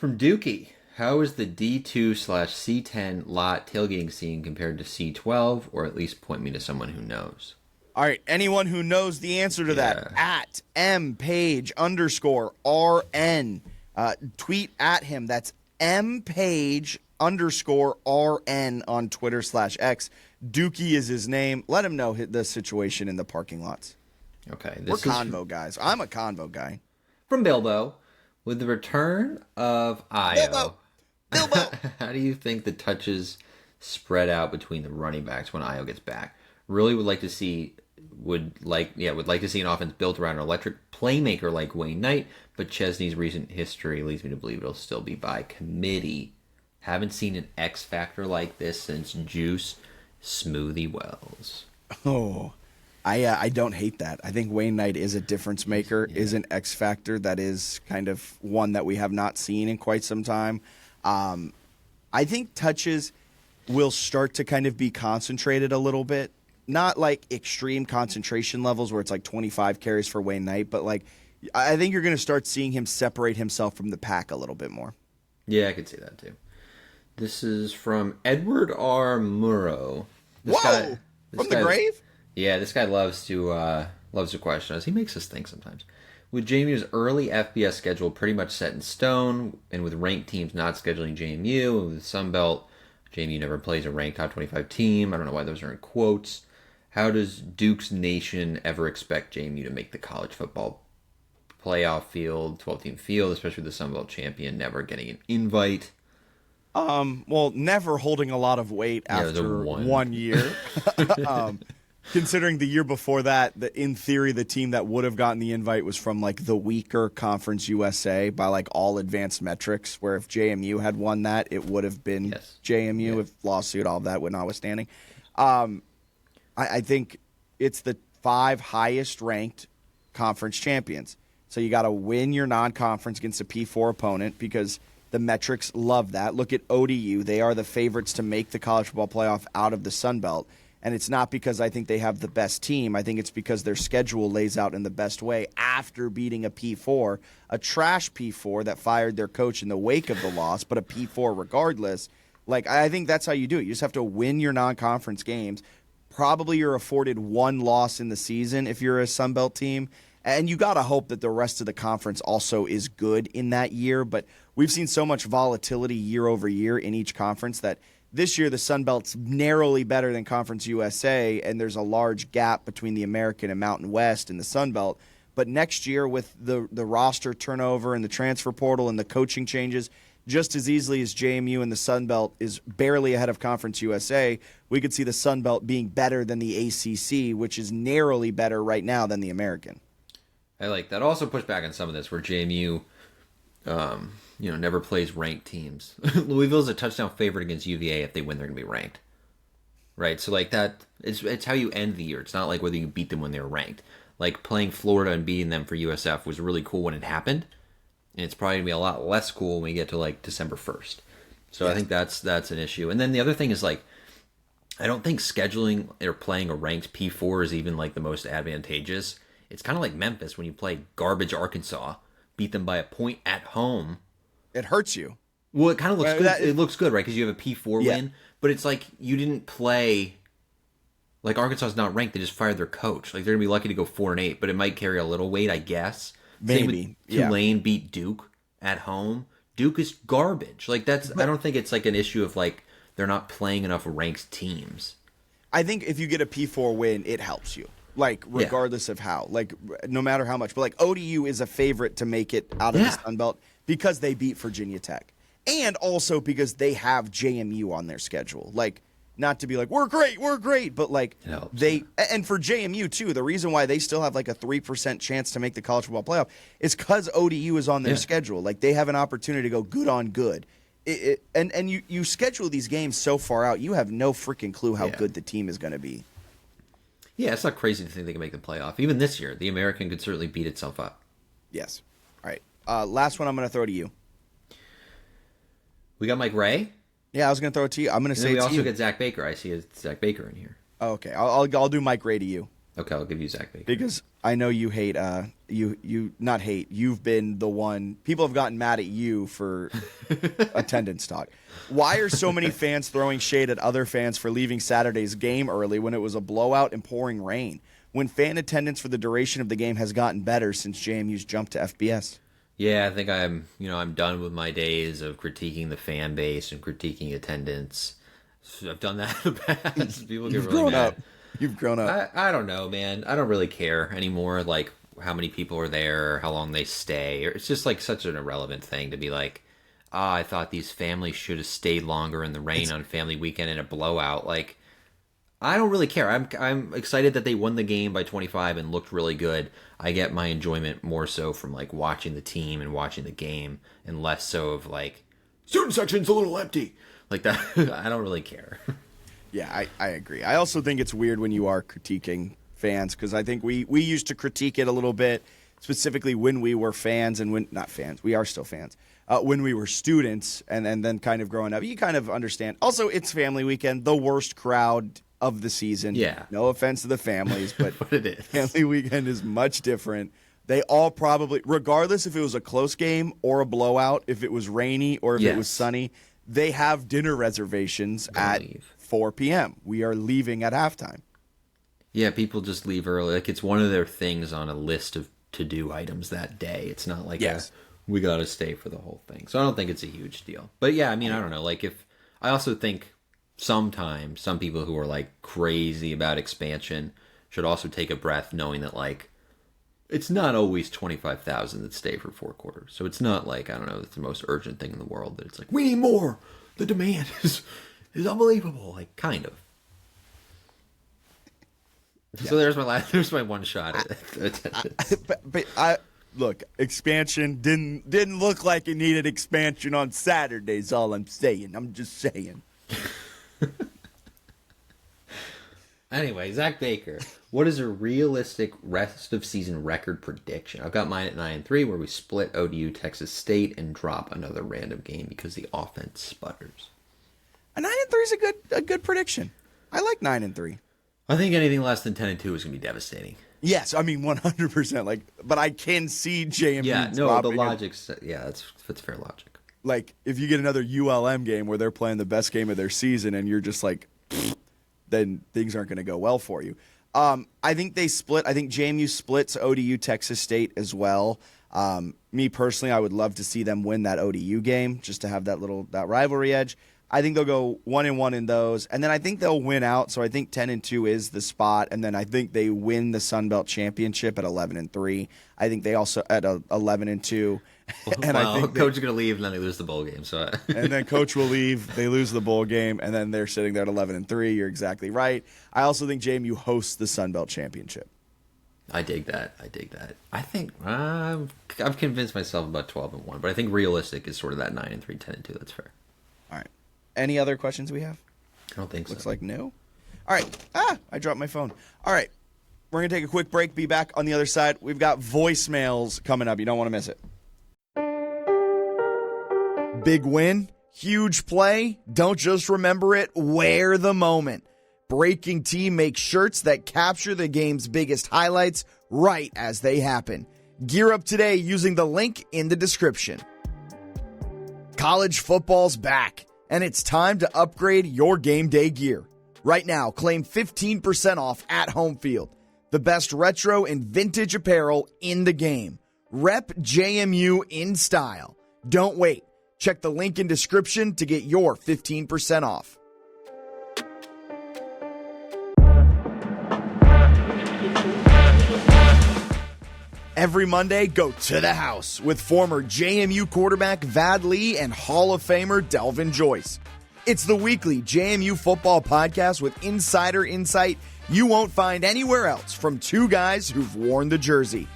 Dookie. How is the D2/C10 lot tailgating scene compared to C12, or at least point me to someone who knows? All right, anyone who knows the answer to that, at mpage_RN. Tweet at him. That's mpage_RN on Twitter/X. Dookie is his name. Let him know the situation in the parking lots. Okay. We're convo guys. I'm a convo guy. From Bilbo. With the return of Io. Bilbo! How do do you think the touches spread out between the running backs when Io gets back? Really would like to see an offense built around an electric playmaker like Wayne Knight, but Chesney's recent history leads me to believe it'll still be by committee. Haven't seen an X factor like this since Juice Smoothie Wells. Oh, I don't hate that. I think Wayne Knight is a difference maker, is an X factor that is kind of one that we have not seen in quite some time. I think touches will start to kind of be concentrated a little bit. Not like extreme concentration levels where it's like 25 carries for Wayne Knight, but like I think you're going to start seeing him separate himself from the pack a little bit more. Yeah, I could see that too. This is from Edward R. Murrow. From the grave? Yeah, this guy loves to question us. He makes us think sometimes. With JMU's early FBS schedule pretty much set in stone, and with ranked teams not scheduling JMU, and with Sunbelt, JMU never plays a ranked top 25 team. I don't know why those are in quotes. How does Duke's Nation ever expect JMU to make the college football playoff field, 12-team field, especially the Sunbelt champion, never getting an invite? Well, never holding a lot of weight after 1 year. Considering the year before that, in theory, the team that would have gotten the invite was from like the weaker Conference USA by like all advanced metrics, where if JMU had won that, it would have been JMU if lawsuit, all of that notwithstanding. I think it's the 5 highest ranked conference champions. So you got to win your non-conference against a P4 opponent because the metrics love that. Look at ODU. They are the favorites to make the college football playoff out of the Sun Belt. And it's not because I think they have the best team. I think it's because their schedule lays out in the best way after beating a P4, a trash P4 that fired their coach in the wake of the loss, but a P4 regardless. Like, I think that's how you do it. You just have to win your non-conference games. Probably you're afforded 1 loss in the season if you're a Sun Belt team. And you got to hope that the rest of the conference also is good in that year. But we've seen so much volatility year over year in each conference that this year the Sun Belt's narrowly better than Conference USA, and there's a large gap between the American and Mountain West and the Sun Belt. But next year with the roster turnover and the transfer portal and the coaching changes, just as easily as JMU and the Sun Belt is barely ahead of Conference USA, we could see the Sun Belt being better than the ACC, which is narrowly better right now than the American. I like that. Also push back on some of this where JMU, never plays ranked teams. Louisville's a touchdown favorite against UVA. If they win, they're going to be ranked. Right? So like that, it's how you end the year. It's not like whether you beat them when they're ranked. Like playing Florida and beating them for USF was really cool when it happened. And it's probably going to be a lot less cool when we get to like December 1st. So I think that's an issue. And then the other thing is like, I don't think scheduling or playing a ranked P4 is even like the most advantageous. It's kind of like Memphis when you play garbage Arkansas, beat them by a point at home. It hurts you. Well, it kind of looks good. It looks good, right? Because you have a P4 win. But it's like you didn't play. Like Arkansas's not ranked. They just fired their coach. Like they're gonna be lucky to go 4-8, but it might carry a little weight, I guess. Maybe. Tulane beat Duke at home. Duke is garbage. Like I don't think it's like an issue of like they're not playing enough ranked teams. I think if you get a P4 win, it helps you. Like, regardless of how. Like, no matter how much. But, like, ODU is a favorite to make it out of the Sun Belt because they beat Virginia Tech. And also because they have JMU on their schedule. Like, not to be like, we're great. But, like, and for JMU, too, the reason why they still have, like, a 3% chance to make the college football playoff is because ODU is on their schedule. Like, they have an opportunity to go good on good. And you schedule these games so far out, you have no freaking clue how good the team is going to be. Yeah, it's not crazy to think they can make the playoff. Even this year, the American could certainly beat itself up. Yes. All right. Last one I'm going to throw to you. We got Mike Ray? Yeah, I was going to throw it to you. I'm going to say we it to you. also get Zach Baker. I see a Zach Baker in here. Oh, okay. I'll do Mike Ray to you. Okay, I'll give you Zach Baker. Because I know you hate, you've been the one, people have gotten mad at you for attendance talk. Why are so many fans throwing shade at other fans for leaving Saturday's game early when it was a blowout and pouring rain? When fan attendance for the duration of the game has gotten better since JMU's jumped to FBS? Yeah, I think I'm done with my days of critiquing the fan base and critiquing attendance. I've done that in the past. People get really mad. You've grown up. I don't know, man. I don't really care anymore, like, how many people are there, how long they stay. It's just, like, such an irrelevant thing to be like, I thought these families should have stayed longer in the rain It's on family weekend in a blowout. Like, I don't really care. I'm excited that they won the game by 25 and looked really good. I get my enjoyment more so from like watching the team and watching the game, and less so of like student section's a little empty like that. I don't really care. Yeah, I agree. I also think it's weird when you are critiquing fans, because I think we used to critique it a little bit, specifically when we were fans and when not fans. We are still fans. When we were students and then kind of growing up, you kind of understand. Also, it's family weekend, the worst crowd of the season. Yeah. No offense to the families, but, But it is. family weekend is much different. They all probably, regardless if it was a close game or a blowout, if it was rainy or if it was Yes. sunny, they have dinner reservations at Leave. 4 p.m. We are leaving at halftime. Yeah, people just leave early. Like, it's one of their things on a list of to-do items that day. It's not like Yes. we got to stay for the whole thing. So I don't think it's a huge deal. But yeah, I mean, I don't know. Like, if I also think sometimes some people who are like crazy about expansion should also take a breath, knowing that like it's not always 25,000 that stay for 4 quarters. So it's not like, I don't know, it's the most urgent thing in the world that it's like, we need more. The demand is unbelievable. Like, kind of. Yeah. So there's my one shot at attendance. But I look, expansion didn't look like it needed expansion on Saturdays. All I'm saying. I'm just saying. Anyway, Zach Baker, what is a realistic rest of season record prediction? I've got mine at 9-3, where we split ODU Texas State and drop another random game because the offense sputters. A 9-3 is a good prediction. I like 9-3. I think anything less than 10-2 is going to be devastating. Yes, I mean 100%. Like, but I can see JMU. Yeah, no, the dropping logic's that's fair logic. like, if you get another ULM game where they're playing the best game of their season and you're just like, then things aren't going to go well for you. I think they split. I think JMU splits ODU Texas State as well. Me personally, I would love to see them win that ODU game just to have that rivalry edge. I think they'll go 1-1 in those, and then I think they'll win out. So I think 10-2 is the spot, and then I think they win the Sun Belt Championship at 11-3. I think they also at 11-2. And well, I think coach is going to leave and then they lose the bowl game. So and then coach will leave. They lose the bowl game, and then they're sitting there at 11-3. You're exactly right. I also think JMU hosts the Sun Belt Championship. I dig that. I think I've convinced myself about 12-1, but I think realistic is sort of that 9-3, 10-2. That's fair. All right. Any other questions we have? I don't think Looks so. like no. All right. I dropped my phone. All right. We're going to take a quick break. Be back on the other side. We've got voicemails coming up. You don't want to miss it. Big win, huge play. Don't just remember it, wear the moment. Breaking Tea makes shirts that capture the game's biggest highlights right as they happen. Gear up today using the link in the description. College football's back, and it's time to upgrade your game day gear. Right now, claim 15% off at Home Field. The best retro and vintage apparel in the game. Rep JMU in style. Don't wait. Check the link in description to get your 15% off. Every Monday, go to the house with former JMU quarterback Vad Lee and Hall of Famer Delvin Joyce. It's the weekly JMU football podcast with insider insight you won't find anywhere else from two guys who've worn the jersey.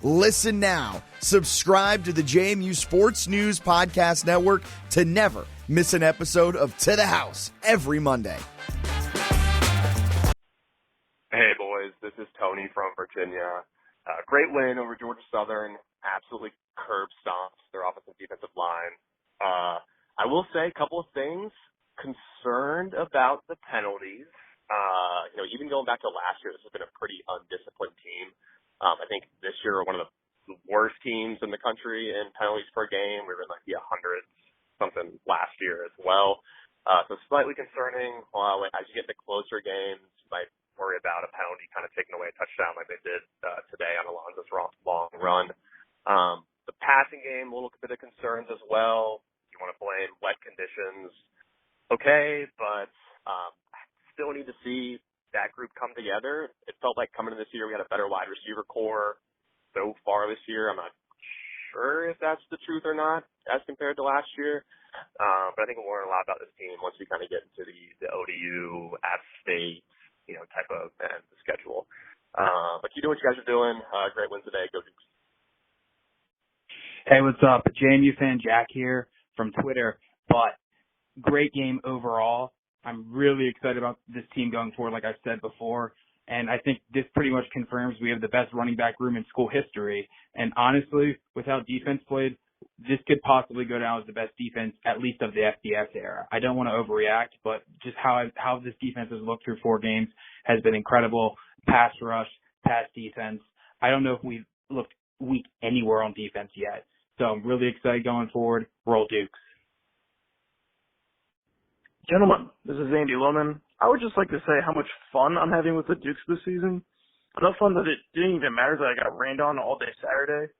Listen now. Subscribe to the JMU Sports News Podcast Network to never miss an episode of To the House every Monday. Hey, boys. This is Tony from Virginia. Great win over Georgia Southern. Absolutely curb stomps their offensive and defensive line. I will say a couple of things. Concerned about the penalties. Even going back to last year, this has been a pretty undisciplined team. I think this year we're one of the worst teams in the country in penalties per game. We were in like the 100s something last year as well. So slightly concerning. As you get to closer games, you might worry about a penalty kind of taking away a touchdown like they did today on Alonzo's long run. The passing game, a little bit of concerns as well. You want to blame wet conditions. Okay, but still need to see that group come together. It felt like coming into this year we had a better wide receiver core so far this year. I'm not sure if that's the truth or not as compared to last year. But I think we'll learn a lot about this team once we kind of get into the ODU, App State, type of the schedule. But keep doing what you guys are doing. Great win today. Go Dukes. Hey, what's up? JMU fan Jack here from Twitter. But great game overall. I'm really excited about this team going forward, like I said before. And I think this pretty much confirms we have the best running back room in school history. And honestly, with how defense played, this could possibly go down as the best defense, at least of the FBS era. I don't want to overreact, but just how this defense has looked through 4 games has been incredible. Pass rush, pass defense. I don't know if we've looked weak anywhere on defense yet. So I'm really excited going forward. Roll Dukes. Gentlemen, this is Andy Lohman. I would just like to say how much fun I'm having with the Dukes this season. Enough fun that it didn't even matter that I got rained on all day Saturday.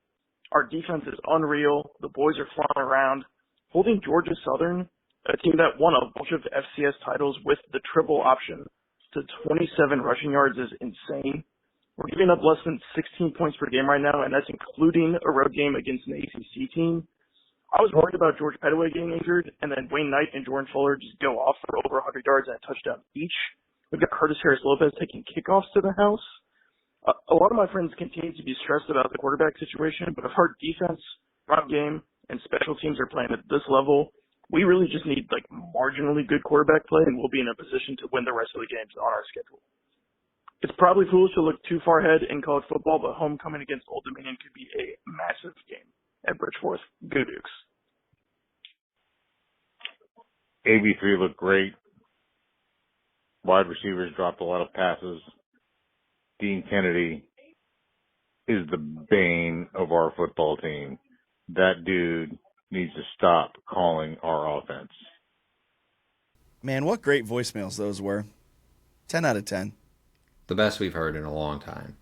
Our defense is unreal. The boys are flying around. Holding Georgia Southern, a team that won a bunch of FCS titles with the triple option, to 27 rushing yards is insane. We're giving up less than 16 points per game right now, and that's including a road game against an ACC team. I was worried about George Pettaway getting injured, and then Wayne Knight and Jordan Fuller just go off for over 100 yards and a touchdown each. We've got Curtis Harris-Lopez taking kickoffs to the house. A lot of my friends continue to be stressed about the quarterback situation, but if our defense, run game, and special teams are playing at this level, we really just need marginally good quarterback play, and we'll be in a position to win the rest of the games on our schedule. It's probably foolish to look too far ahead in college football, but homecoming against Old Dominion could be a massive game at Bridgeforth. Go Dukes. AB3 looked great. Wide receivers dropped a lot of passes. Dean Kennedy is the bane of our football team. That dude needs to stop calling our offense. Man, what great voicemails those were. 10 out of 10. The best we've heard in a long time.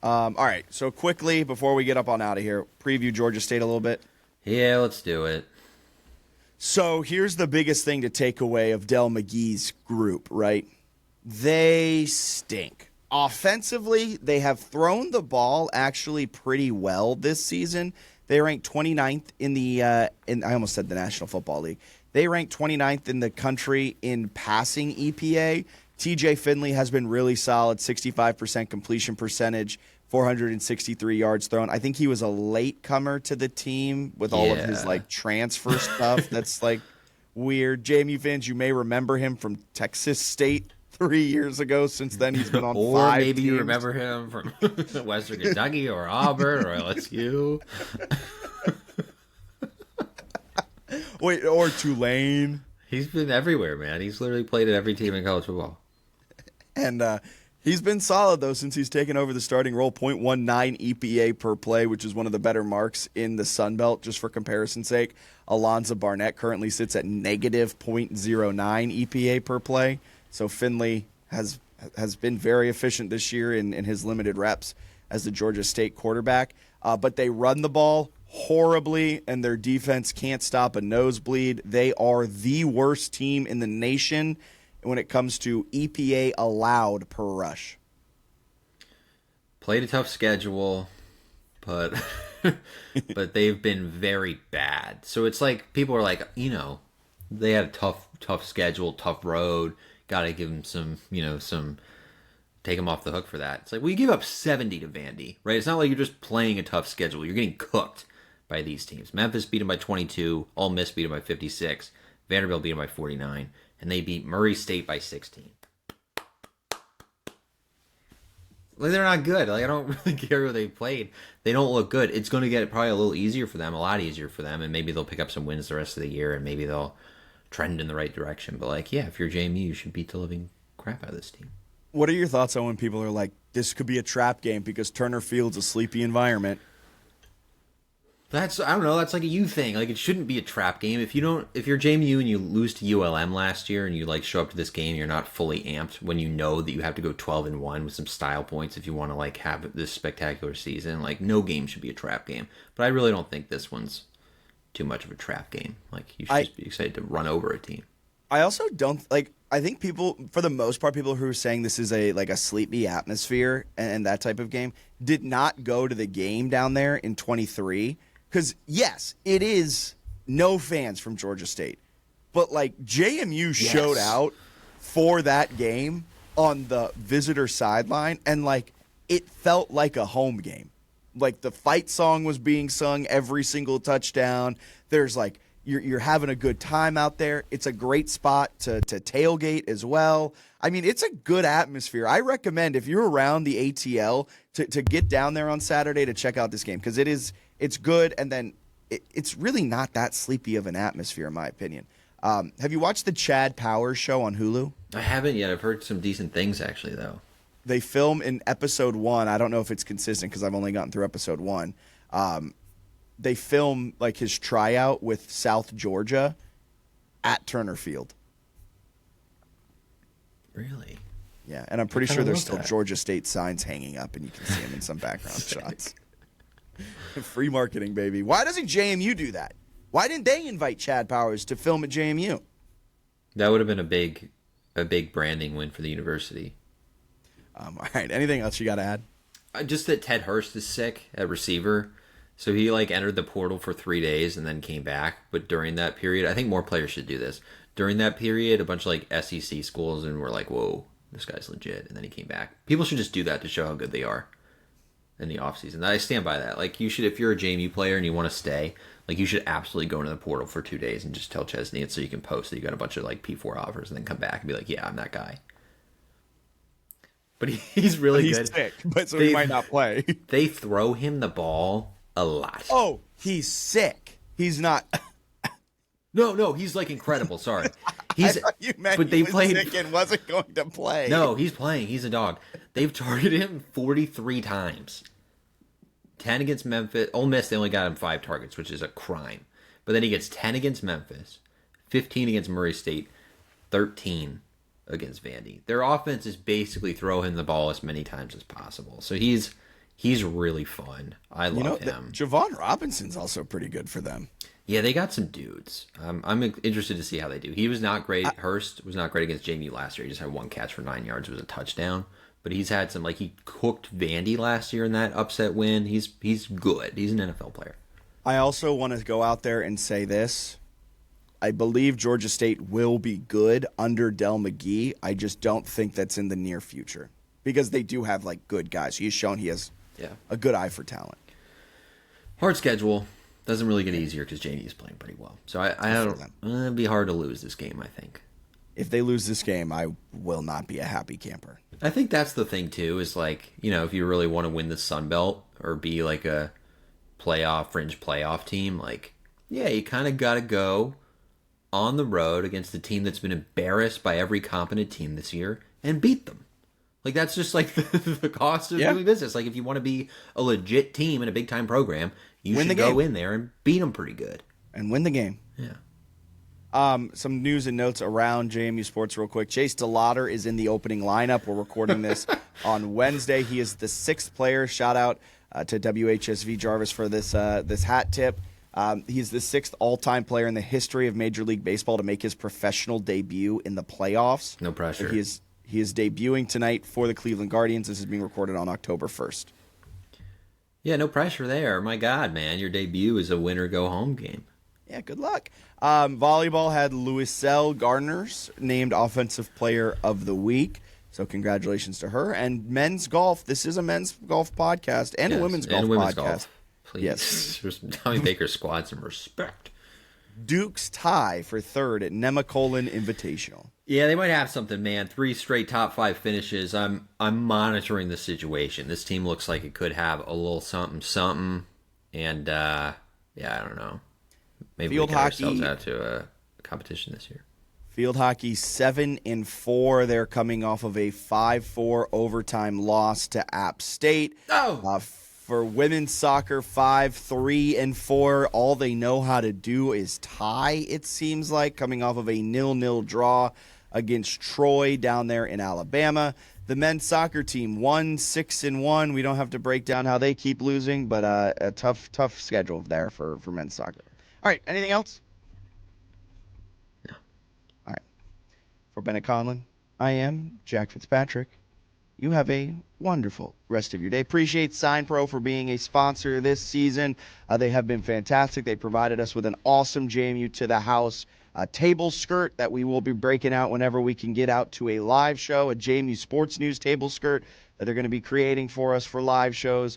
All right, so quickly, before we get up on out of here, preview Georgia State a little bit. Yeah, let's do it. So here's the biggest thing to take away of Del McGee's group, right? They stink. Offensively, they have thrown the ball actually pretty well this season. They ranked 29th in the I almost said the National Football League. They ranked 29th in the country in passing EPA. TJ Finley has been really solid, 65% completion percentage, 463 yards thrown. I think he was a late comer to the team with all of his transfer stuff. That's weird. JMU fans, you may remember him from Texas State 3 years ago. Since then, he's been on or 5 maybe teams. You remember him from Western Kentucky or Auburn or LSU. Wait, or Tulane. He's been everywhere, man. He's literally played at every team in college football. And he's been solid, though, since he's taken over the starting role. 0.19 EPA per play, which is one of the better marks in the Sun Belt, just for comparison's sake. Alonzo Barnett currently sits at negative 0.09 EPA per play. So Finley has been very efficient this year in his limited reps as the Georgia State quarterback. But they run the ball horribly, and their defense can't stop a nosebleed. They are the worst team in the nation when it comes to EPA allowed per rush. Played a tough schedule, but but they've been very bad. So it's like people are like, they had a tough schedule, tough road. Got to give them some take them off the hook for that. It's like, well, you give up 70 to Vandy, right? It's not like you're just playing a tough schedule. You're getting cooked by these teams. Memphis beat them by 22. Ole Miss beat them by 56. Vanderbilt beat them by 49. And they beat Murray State by 16. They're not good. I don't really care who they played. They don't look good. It's going to get probably a little easier for them, a lot easier for them, and maybe they'll pick up some wins the rest of the year, and maybe they'll trend in the right direction. But, if you're JMU, you should beat the living crap out of this team. What are your thoughts on when people are like, this could be a trap game because Turner Field's a sleepy environment? I don't know, that's like a you thing. It shouldn't be a trap game. If you're JMU and you lose to ULM last year and you show up to this game, you're not fully amped when you know that you have to go 12-1 with some style points if you want to have this spectacular season. No game should be a trap game. But I really don't think this one's too much of a trap game. You should just be excited to run over a team. I also don't like. I think people, for the most part, people who are saying this is a sleepy atmosphere and that type of game, did not go to the game down there in 23. Because yes, it is no fans from Georgia State, but like JMU showed out for that game on the visitor sideline, and like it felt like a home game. Like the fight song was being sung every single touchdown. There's like you're having a good time out there. It's a great spot to tailgate as well. I mean, it's a good atmosphere. I recommend if you're around the ATL to get down there on Saturday to check out this game because it's good, and then it's really not that sleepy of an atmosphere in my opinion. Have you watched the Chad Powers show on Hulu? I haven't yet. I've heard some decent things actually, though. They film in episode 1. I don't know if it's consistent because I've only gotten through episode 1. They film like his tryout with South Georgia at Turner Field. Really? Yeah, and I'm pretty sure there's still Georgia State signs hanging up, and you can see them in some background shots. Free marketing, baby. Why doesn't JMU do that? Why didn't they invite Chad Powers to film at JMU? That would have been a big branding win for the university. All right. Anything else you got to add? Just that Ted Hurst is sick at receiver. So he like entered the portal for 3 days and then came back. But during that period, I think more players should do this. During that period, a bunch of like SEC schools and were like, whoa, this guy's legit. And then he came back. People should just do that to show how good they are in the offseason. I stand by that. Like you should, if you're a JMU player and you want to stay, like you should absolutely go into the portal for 2 days and just tell Chesney it so you can post that you got a bunch of like P4 offers and then come back and be like, yeah, I'm that guy. But he's really good. He's sick, but so he might not play. They throw him the ball a lot. Oh, he's sick. He's not. No, he's like incredible. Sorry, I thought you meant but they played sick and wasn't going to play. No, he's playing. He's a dog. They've targeted him 43 times. 10 against Memphis. Ole Miss, they only got him 5 targets, which is a crime. But then he gets 10 against Memphis, 15 against Murray State, 13 against Vandy. Their offense is basically throw him the ball as many times as possible. So he's really fun. I love him. Javon Robinson's also pretty good for them. Yeah, they got some dudes. I'm interested to see how they do. He was not great. Hurst was not great against JMU last year. He just had 1 catch for 9 yards. It was a touchdown. But he's had some, like he cooked Vandy last year in that upset win. He's good. He's an NFL player. I also want to go out there and say this. I believe Georgia State will be good under Del McGee. I just don't think that's in the near future because they do have like good guys. He's shown he has a good eye for talent. Hard schedule. Doesn't really get easier because JMU is playing pretty well. So I don't. It'd be hard to lose this game, I think. If they lose this game, I will not be a happy camper. I think that's the thing too. Is like if you really want to win the Sun Belt or be like a fringe playoff team, like you kind of got to go on the road against a team that's been embarrassed by every competent team this year and beat them. Like that's just like the cost of doing business. Like if you want to be a legit team in a big time program, you should go in there and beat them pretty good and win the game. Yeah. Some news and notes around JMU sports real quick. Chase DeLauder is in the opening lineup. We're recording this on Wednesday. He is the 6th player. Shout out to WHSV Jarvis for this hat tip. He's the 6th all-time player in the history of Major League Baseball to make his professional debut in the playoffs. No pressure. He is debuting tonight for the Cleveland Guardians. This is being recorded on October 1st. Yeah, no pressure there. My God, man, your debut is a winner-go-home game. Yeah, good luck. Volleyball had Louiselle Gardners named Offensive Player of the Week. So congratulations to her. And men's golf. This is a men's golf podcast and a women's golf podcast. Golf. Please. Yes. Tommy Baker squad some respect. Duke's tie for 3rd at Nemacolin Invitational. Yeah, they might have something, man. 3 straight top 5 finishes. I'm monitoring the situation. This team looks like it could have a little something. And I don't know. Maybe we get ourselves out to a competition this year. Field hockey 7-4. They're coming off of a 5-4 overtime loss to App State. For women's soccer, 5-3-4. All they know how to do is tie, it seems like, coming off of a 0-0 draw against Troy down there in Alabama. The men's soccer team 1-6-1. We don't have to break down how they keep losing, but a tough schedule there for men's soccer. All right, anything else? No. All right. For Bennett Conlon, I am Jack Fitzpatrick. You have a wonderful rest of your day. Appreciate Sign Pro for being a sponsor this season. They have been fantastic. They provided us with an awesome JMU to the house table skirt that we will be breaking out whenever we can get out to a live show, a JMU Sports News table skirt that they're going to be creating for us for live shows.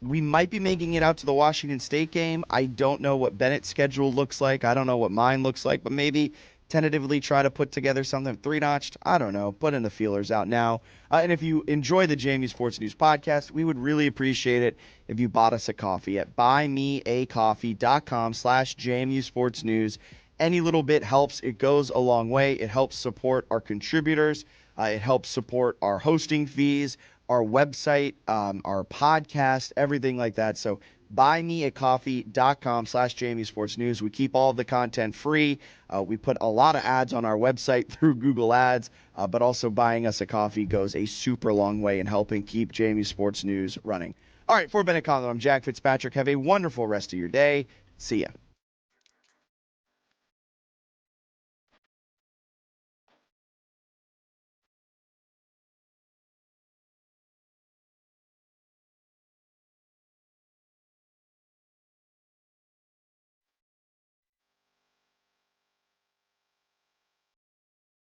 We might be making it out to the Washington State game. I don't know what Bennett's schedule looks like. I don't know what mine looks like, but maybe tentatively try to put together something three-notched. I don't know. Putting the feelers out now. And if you enjoy the JMU Sports News podcast, we would really appreciate it if you bought us a coffee at buymeacoffee.com/JMU Sports News. Any little bit helps. It goes a long way. It helps support our contributors. It helps support our hosting fees, our website, our podcast, everything like that. So buymeacoffee.com/JMU Sports News. We keep all of the content free. We put a lot of ads on our website through Google Ads, but also buying us a coffee goes a super long way in helping keep JMU Sports News running. All right, for Bennett Conlon, I'm Jack Fitzpatrick. Have a wonderful rest of your day. See ya.